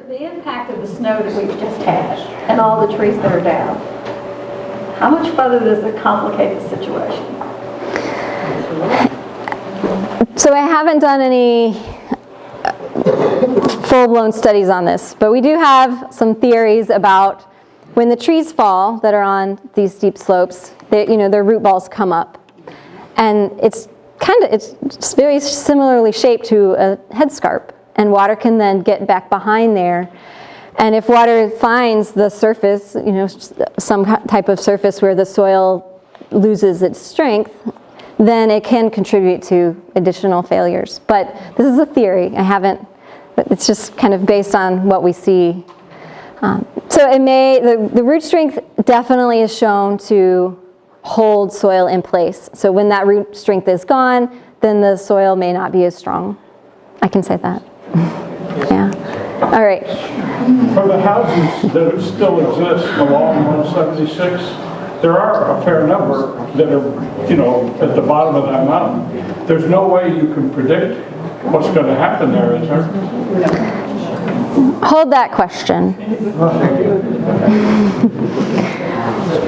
The impact of the snow that we've just had and all the trees that are down, how much further does it complicate the situation? So I haven't done any full-blown studies on this, but we do have some theories about when the trees fall that are on these steep slopes, you know, their root balls come up, and it's very similarly shaped to a headscarp, and water can then get back behind there. And if water finds the surface, you know, some type of surface where the soil loses its strength, then it can contribute to additional failures. But this is a theory. It's just kind of based on what we see. So it may, the root strength definitely is shown to hold soil in place. So when that root strength is gone, then the soil may not be as strong. I can say that. Yeah. All right. For the houses that still exist along 176, there are a fair number that are, you know, at the bottom of that mountain. There's no way you can predict what's going to happen there, is there? Hold that question.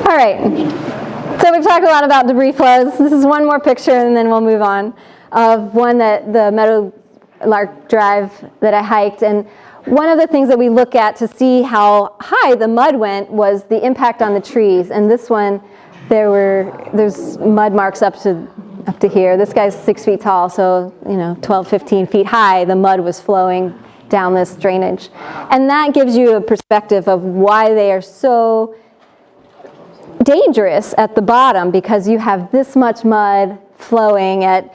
All right. So we've talked a lot about debris flows. This is one more picture, and then we'll move on, of one that the Meadowlark Drive that I hiked. And one of the things that we look at to see how high the mud went was the impact on the trees. And this one, there's mud marks up to here. This guy's 6 feet tall, so 12, 15 feet high. The mud was flowing down this drainage. And that gives you a perspective of why they are so dangerous at the bottom, because you have this much mud flowing at,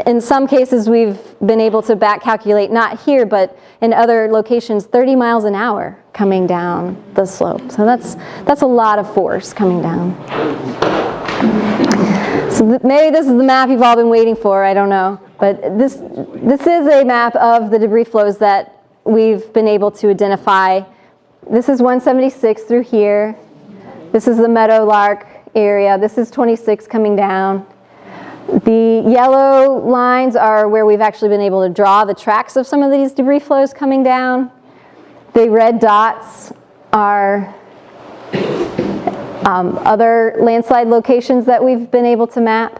in some cases we've been able to back calculate, not here, but in other locations, 30 miles an hour coming down the slope. So that's a lot of force coming down. So maybe this is the map you've all been waiting for, I don't know. But this is a map of the debris flows that we've been able to identify. This is 176 through here. This is the meadowlark area. This is 26 coming down. The yellow lines are where we've actually been able to draw the tracks of some of these debris flows coming down. The red dots are other landslide locations that we've been able to map.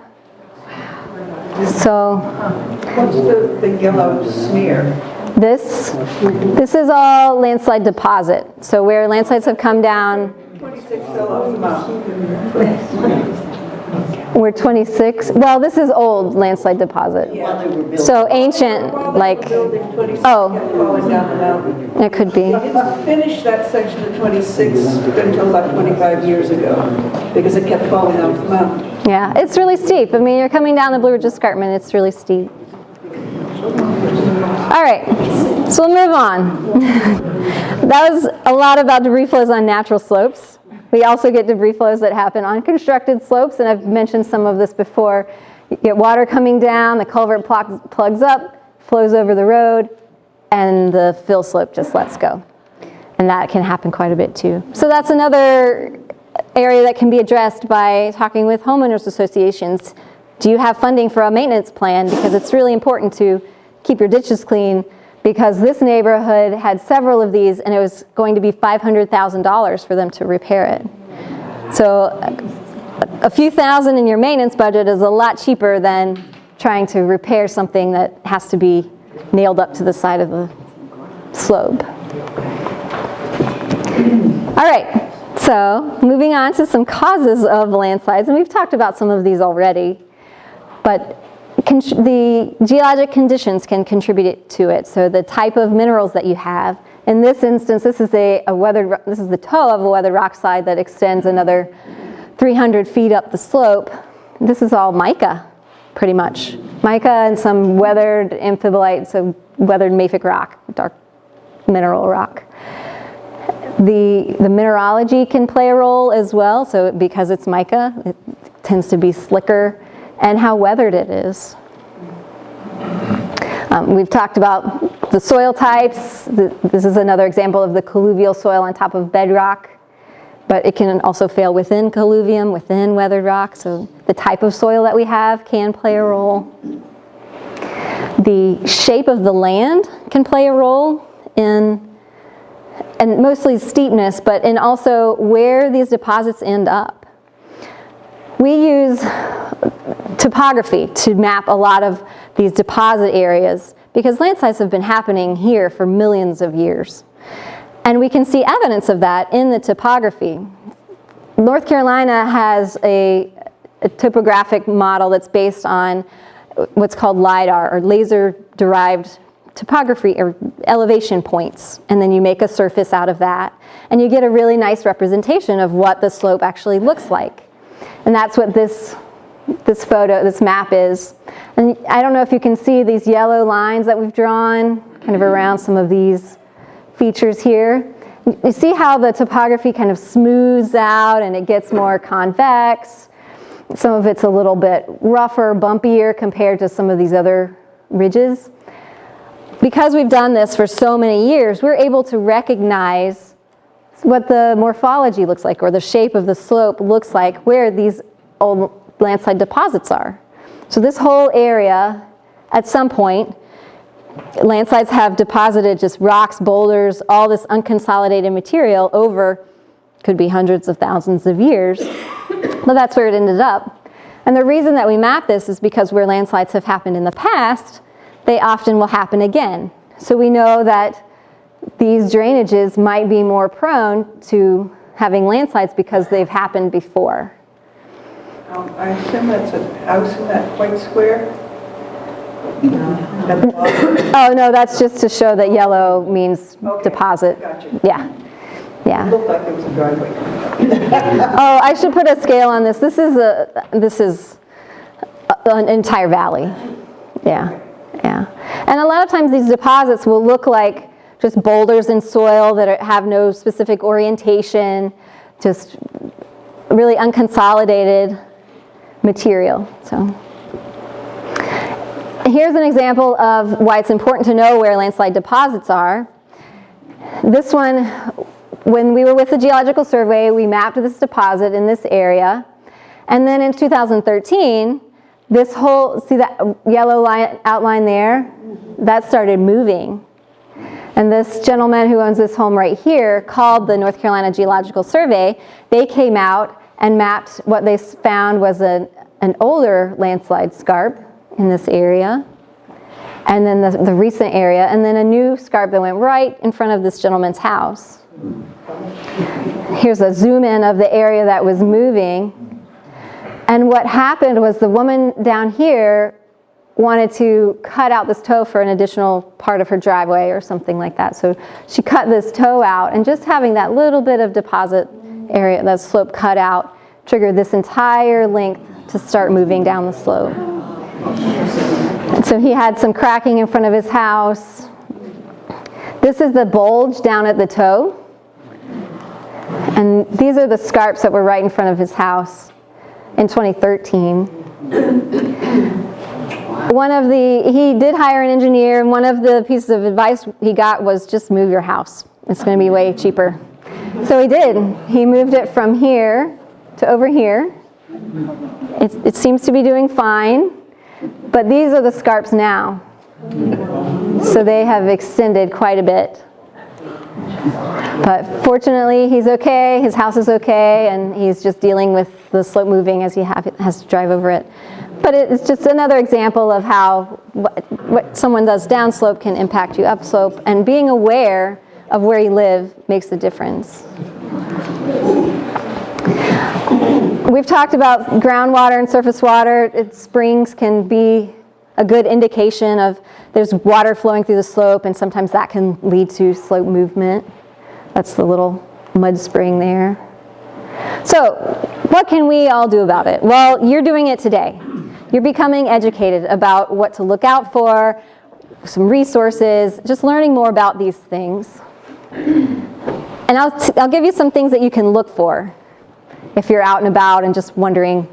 So, What's the yellow smear? this is all landslide deposit. So where landslides have come down. 26 fell off the mountain. We're 26. Well, this is old landslide deposit. So ancient, like, oh, it could be. They didn't finish that section of 26 until about 25 years ago because it kept falling off the mountain. Yeah, it's really steep. I mean, you're coming down the Blue Ridge Escarpment, it's really steep. All right, so we'll move on. That was a lot about debris flows on natural slopes. We also get debris flows that happen on constructed slopes, and I've mentioned some of this before. You get water coming down, the culvert plugs up, flows over the road, and the fill slope just lets go. And that can happen quite a bit too. So that's another area that can be addressed by talking with homeowners associations. Do you have funding for a maintenance plan? Because it's really important to keep your ditches clean, because this neighborhood had several of these and it was going to be $500,000 for them to repair it. So a few thousand in your maintenance budget is a lot cheaper than trying to repair something that has to be nailed up to the side of the slope. All right, so moving on to some causes of landslides, and we've talked about some of these already, but the geologic conditions can contribute to it. So the type of minerals that you have. In this instance, this is this is the toe of a weathered rock slide that extends another 300 feet up the slope. This is all mica, pretty much. Mica and some weathered amphibolite, so weathered mafic rock, dark mineral rock. The mineralogy can play a role as well. So because it's mica, it tends to be slicker, and how weathered it is. We've talked about the soil types. This is another example of the colluvial soil on top of bedrock, but it can also fail within colluvium, within weathered rock, so the type of soil that we have can play a role. The shape of the land can play a role in, and mostly steepness, but in also where these deposits end up. We use topography to map a lot of these deposit areas because landslides have been happening here for millions of years. And we can see evidence of that in the topography. North Carolina has a topographic model that's based on what's called LIDAR, or laser-derived topography or elevation points. And then you make a surface out of that. And you get a really nice representation of what the slope actually looks like. And that's what this map is. And I don't know if you can see these yellow lines that we've drawn kind of around some of these features here. You see how the topography kind of smooths out and it gets more convex. Some of it's a little bit rougher, bumpier compared to some of these other ridges. Because we've done this for so many years, we're able to recognize what the morphology looks like, or the shape of the slope looks like, where these old landslide deposits are. So this whole area, at some point, landslides have deposited just rocks, boulders, all this unconsolidated material over, could be hundreds of thousands of years, but that's where it ended up. And the reason that we map this is because where landslides have happened in the past, they often will happen again. So we know that these drainages might be more prone to having landslides because they've happened before. I assume that's a house in that white square? Oh, no, that's just to show that yellow means deposit. Gotcha. Yeah, yeah. It looked like there was a driveway. Oh, I should put a scale on this. This is an entire valley. Yeah, yeah. And a lot of times these deposits will look like just boulders in soil that have no specific orientation, just really unconsolidated. material. So here's an example of why it's important to know where landslide deposits are. This one, when we were with the Geological Survey, we mapped this deposit in this area. And then in 2013, this whole, see that yellow line, outline there? That started moving. And this gentleman who owns this home right here called the North Carolina Geological Survey. They came out and mapped. What they found was an older landslide scarp in this area, and then the recent area, and then a new scarp that went right in front of this gentleman's house. Here's a zoom in of the area that was moving. And what happened was the woman down here wanted to cut out this toe for an additional part of her driveway or something like that. So she cut this toe out, and just having that little bit of deposit area, that slope cut out, triggered this entire length to start moving down the slope. And so he had some cracking in front of his house. This is the bulge down at the toe. And these are the scarps that were right in front of his house in 2013. He did hire an engineer, and one of the pieces of advice he got was just move your house. It's going to be way cheaper. So he did. He moved it from here to over here. It seems to be doing fine, but these are the scarps now. So they have extended quite a bit. But fortunately, he's okay, his house is okay, and he's just dealing with the slope moving as he has to drive over it. But it's just another example of how what someone does downslope can impact you upslope, and being aware of where you live makes a difference. We've talked about groundwater and surface water. Springs can be a good indication of there's water flowing through the slope, and sometimes that can lead to slope movement. That's the little mud spring there. So what can we all do about it? Well, you're doing it today. You're becoming educated about what to look out for, some resources, just learning more about these things. And I'll give you some things that you can look for if you're out and about and just wondering,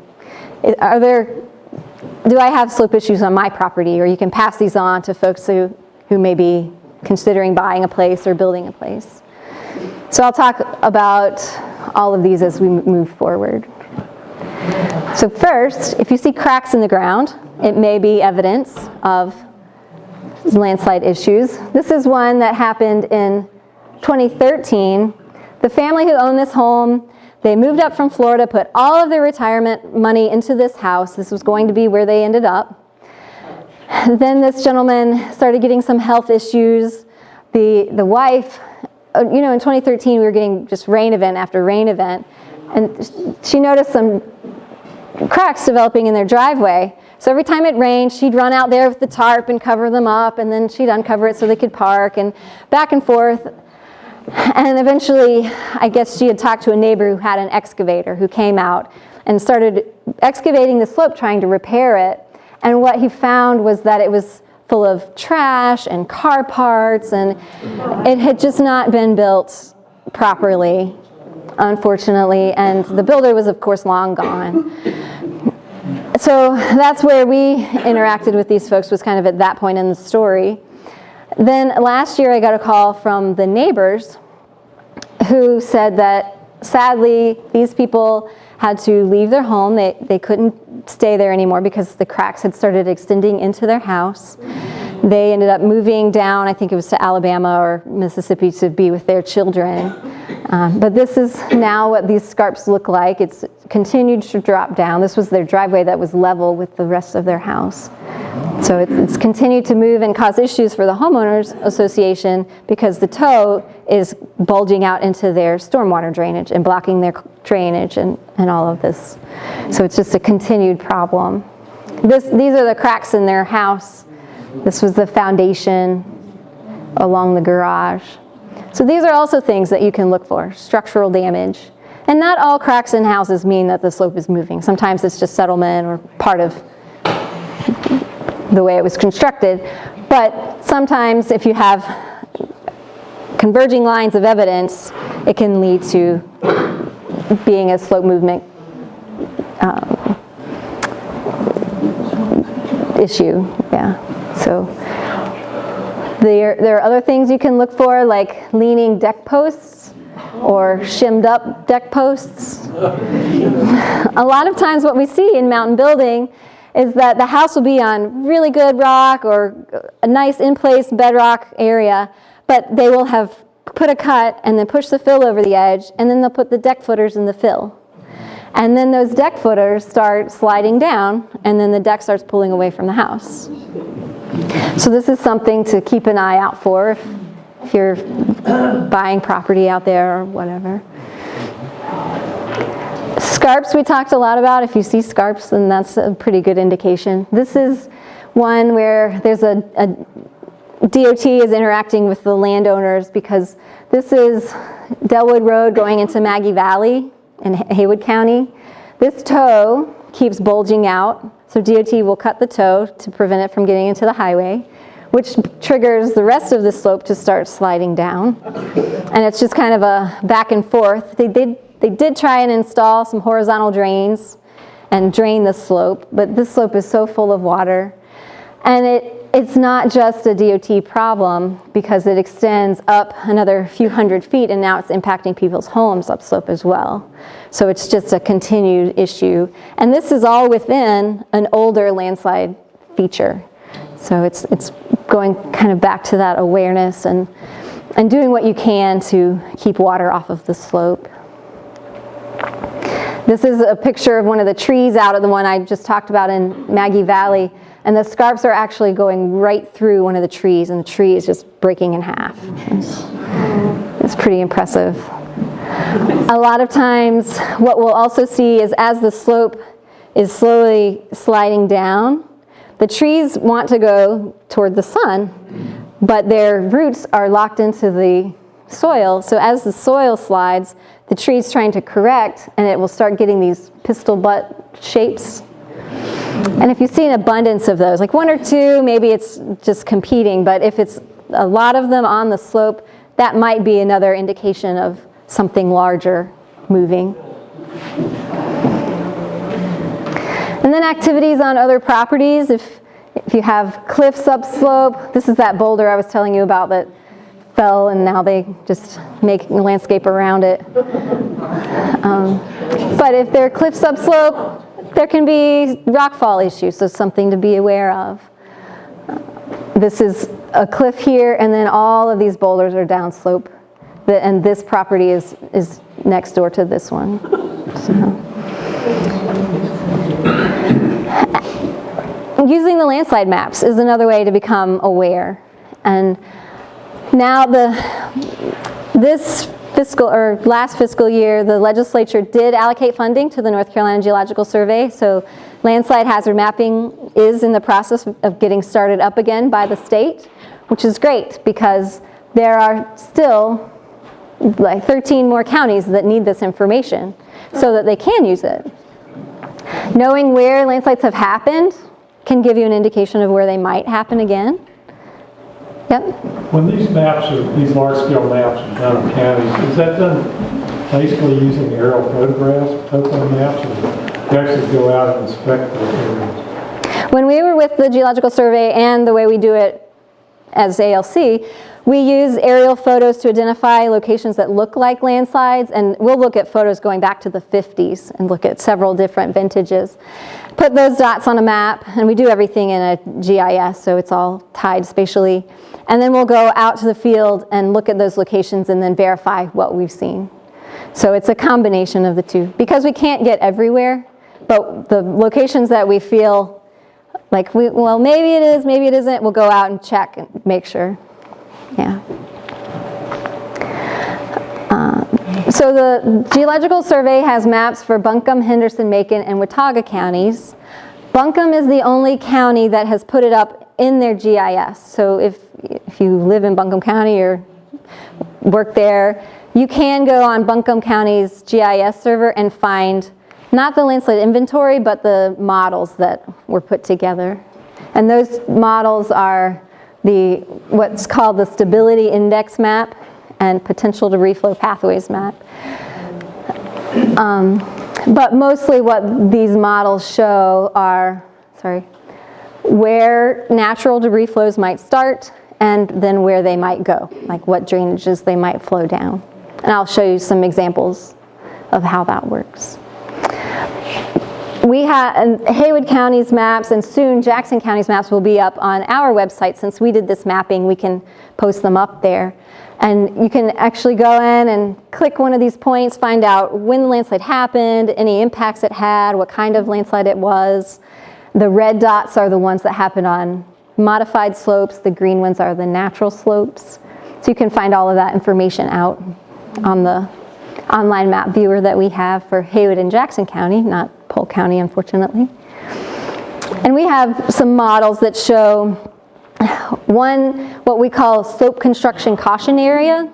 do I have slope issues on my property? Or you can pass these on to folks who may be considering buying a place or building a place. So I'll talk about all of these as we move forward. So first, if you see cracks in the ground, it may be evidence of landslide issues. This is one that happened in 2013. The family who owned this home, they moved up from Florida, put all of their retirement money into this house. This was going to be where they ended up. Then this gentleman started getting some health issues. The wife, in 2013 we were getting just rain event after rain event, and she noticed some cracks developing in their driveway. So every time it rained, she'd run out there with the tarp and cover them up, and then she'd uncover it so they could park, and back and forth. And eventually, I guess she had talked to a neighbor who had an excavator who came out and started excavating the slope trying to repair it. And what he found was that it was full of trash and car parts, and it had just not been built properly, unfortunately. And the builder was, of course, long gone. So that's where we interacted with these folks, was kind of at that point in the story. Then last year I got a call from the neighbors who said that sadly these people had to leave their home. They couldn't stay there anymore because the cracks had started extending into their house. They ended up moving down, I think it was to Alabama or Mississippi, to be with their children. But this is now what these scarps look like. It's continued to drop down. This was their driveway that was level with the rest of their house. So it's continued to move and cause issues for the homeowners association because the toe is bulging out into their stormwater drainage and blocking their drainage and all of this. So it's just a continued problem. These are the cracks in their house. This was the foundation along the garage. So these are also things that you can look for, structural damage. And not all cracks in houses mean that the slope is moving. Sometimes it's just settlement or part of the way it was constructed. But sometimes if you have converging lines of evidence, it can lead to being a slope movement issue, yeah. So there are other things you can look for, like leaning deck posts or shimmed up deck posts. A lot of times what we see in mountain building is that the house will be on really good rock or a nice in-place bedrock area, but they will have put a cut and then push the fill over the edge, and then they'll put the deck footers in the fill. And then those deck footers start sliding down, and then the deck starts pulling away from the house. So this is something to keep an eye out for if you're buying property out there or whatever. Scarps we talked a lot about. If you see scarps, then that's a pretty good indication. This is one where there's a DOT is interacting with the landowners, because this is Delwood Road going into Maggie Valley in Haywood County. This toe keeps bulging out, so DOT will cut the toe to prevent it from getting into the highway, which triggers the rest of the slope to start sliding down. And it's just kind of a back and forth. They did try and install some horizontal drains and drain the slope, but this slope is so full of water. And it's not just a DOT problem, because it extends up another few hundred feet, and now it's impacting people's homes upslope as well. So it's just a continued issue. And this is all within an older landslide feature. So it's going kind of back to that awareness and doing what you can to keep water off of the slope. This is a picture of one of the trees out of the one I just talked about in Maggie Valley. And the scarps are actually going right through one of the trees, and the tree is just breaking in half. It's pretty impressive. A lot of times, what we'll also see is as the slope is slowly sliding down, the trees want to go toward the sun, but their roots are locked into the soil. So as the soil slides, the tree's trying to correct, and it will start getting these pistol butt shapes. And if you see an abundance of those, like one or two, maybe it's just competing, but if it's a lot of them on the slope, that might be another indication of something larger moving. And then activities on other properties. If you have cliffs upslope, this is that boulder I was telling you about that fell, and now they just make a landscape around it. But if there are cliffs upslope, there can be rockfall issues, so something to be aware of. This is a cliff here, and then all of these boulders are downslope, and this property is next door to this one. So. Using the landslide maps is another way to become aware. And now this last fiscal year, the legislature did allocate funding to the North Carolina Geological Survey, so landslide hazard mapping is in the process of getting started up again by the state, which is great, because there are still like 13 more counties that need this information so that they can use it. Knowing where landslides have happened can give you an indication of where they might happen again. Yep. When these maps, these large-scale maps are done in counties, is that done basically using aerial photographs, topo maps, or you actually go out and inspect those areas? When we were with the Geological Survey, and the way we do it as ALC, we use aerial photos to identify locations that look like landslides, and we'll look at photos going back to the 50s and look at several different vintages. Put those dots on a map, and we do everything in a GIS, so it's all tied spatially. And then we'll go out to the field and look at those locations and then verify what we've seen. So it's a combination of the two. Because we can't get everywhere, but the locations that we feel like, well, maybe it is, maybe it isn't, we'll go out and check and make sure. Yeah. So the Geological Survey has maps for Buncombe, Henderson, Macon, and Watauga counties. Buncombe is the only county that has put it up in their GIS. So if you live in Buncombe County or work there, you can go on Buncombe County's GIS server and find not the landslide inventory, but the models that were put together. And those models are what's called the stability index map and potential to reflow pathways map. But mostly what these models show are, where natural debris flows might start, and then where they might go, like what drainages they might flow down. And I'll show you some examples of how that works. We have Haywood County's maps, and soon Jackson County's maps will be up on our website. Since we did this mapping, we can post them up there. And you can actually go in and click one of these points, find out when the landslide happened, any impacts it had, what kind of landslide it was. The red dots are the ones that happen on modified slopes. The green ones are the natural slopes. So you can find all of that information out on the online map viewer that we have for Haywood and Jackson County, not Polk County, unfortunately. And we have some models that show one, what we call slope construction caution area.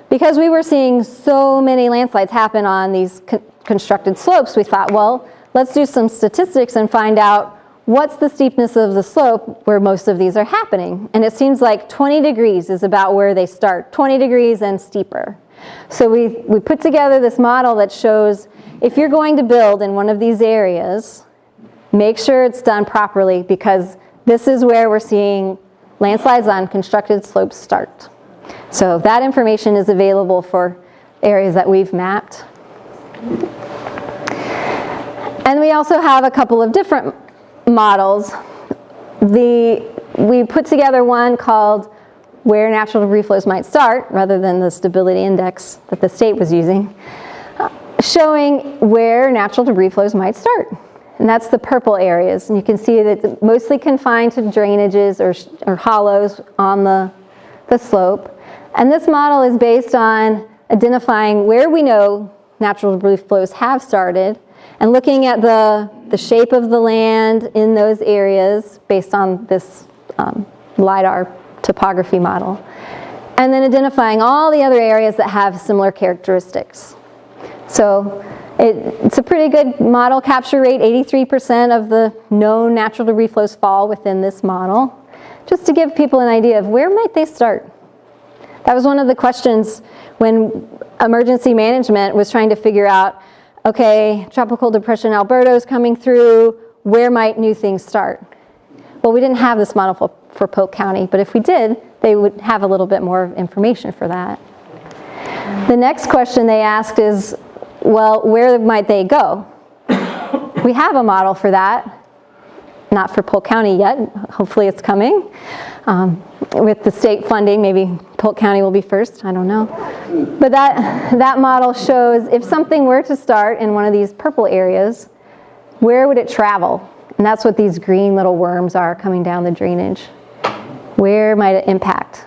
Because we were seeing so many landslides happen on these constructed slopes, we thought, well, let's do some statistics and find out what's the steepness of the slope where most of these are happening. And it seems like 20 degrees is about where they start, 20 degrees and steeper. So we put together this model that shows if you're going to build in one of these areas, make sure it's done properly, because this is where we're seeing landslides on constructed slopes start. So that information is available for areas that we've mapped. And we also have a couple of different models. We put together one called where natural debris flows might start, rather than the stability index that the state was using, showing where natural debris flows might start. And that's the purple areas. And you can see that it's mostly confined to drainages or hollows on the slope. And this model is based on identifying where we know natural debris flows have started and looking at the shape of the land in those areas based on this LIDAR topography model. And then identifying all the other areas that have similar characteristics. So it's a pretty good model capture rate. 83% of the known natural debris flows fall within this model, just to give people an idea of where might they start. That was one of the questions when emergency management was trying to figure out, okay, Tropical Depression Alberto is coming through, where might new things start? Well, we didn't have this model for Polk County, but if we did, they would have a little bit more information for that. The next question they asked is, well, where might they go? We have a model for that, not for Polk County yet. Hopefully it's coming. With the state funding, maybe Polk County will be first, I don't know. But that model shows if something were to start in one of these purple areas, where would it travel? And that's what these green little worms are coming down the drainage. Where might it impact?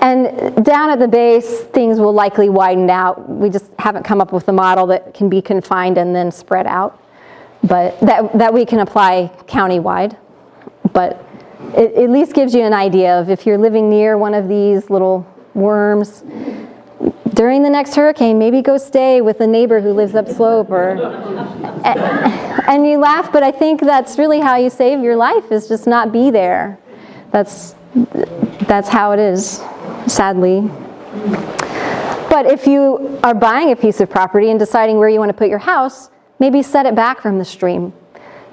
And down at the base, things will likely widen out. We just haven't come up with a model that can be confined and then spread out, but that we can apply countywide. But it at least gives you an idea of if you're living near one of these little worms, during the next hurricane, maybe go stay with a neighbor who lives upslope, and you laugh, but I think that's really how you save your life, is just not be there. That's how it is, sadly. But if you are buying a piece of property and deciding where you want to put your house, maybe set it back from the stream,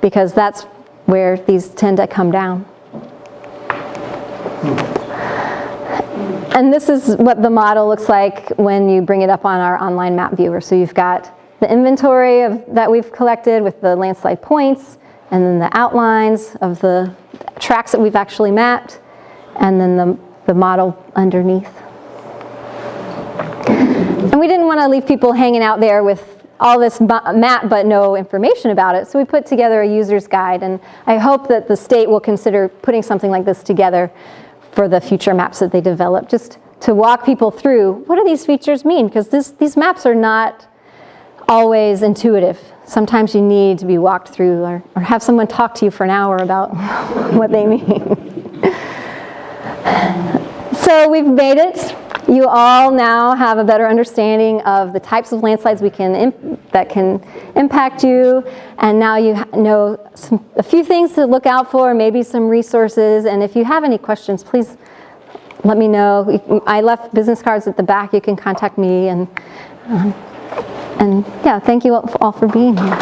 because that's where these tend to come down. And this is what the model looks like when you bring it up on our online map viewer. So you've got the inventory that we've collected with the landslide points, and then the outlines of the tracks that we've actually mapped, and then the model underneath. And we didn't want to leave people hanging out there with all this map but no information about it, so we put together a user's guide, and I hope that the state will consider putting something like this together for the future maps that they develop, just to walk people through what do these features mean, because these maps are not always intuitive. Sometimes you need to be walked through or have someone talk to you for an hour about what they mean. So we've made it. You all now have a better understanding of the types of landslides that can impact you, and now you know a few things to look out for, maybe some resources, and if you have any questions, please let me know. I left business cards at the back. You can contact me, and yeah, thank you all for being here.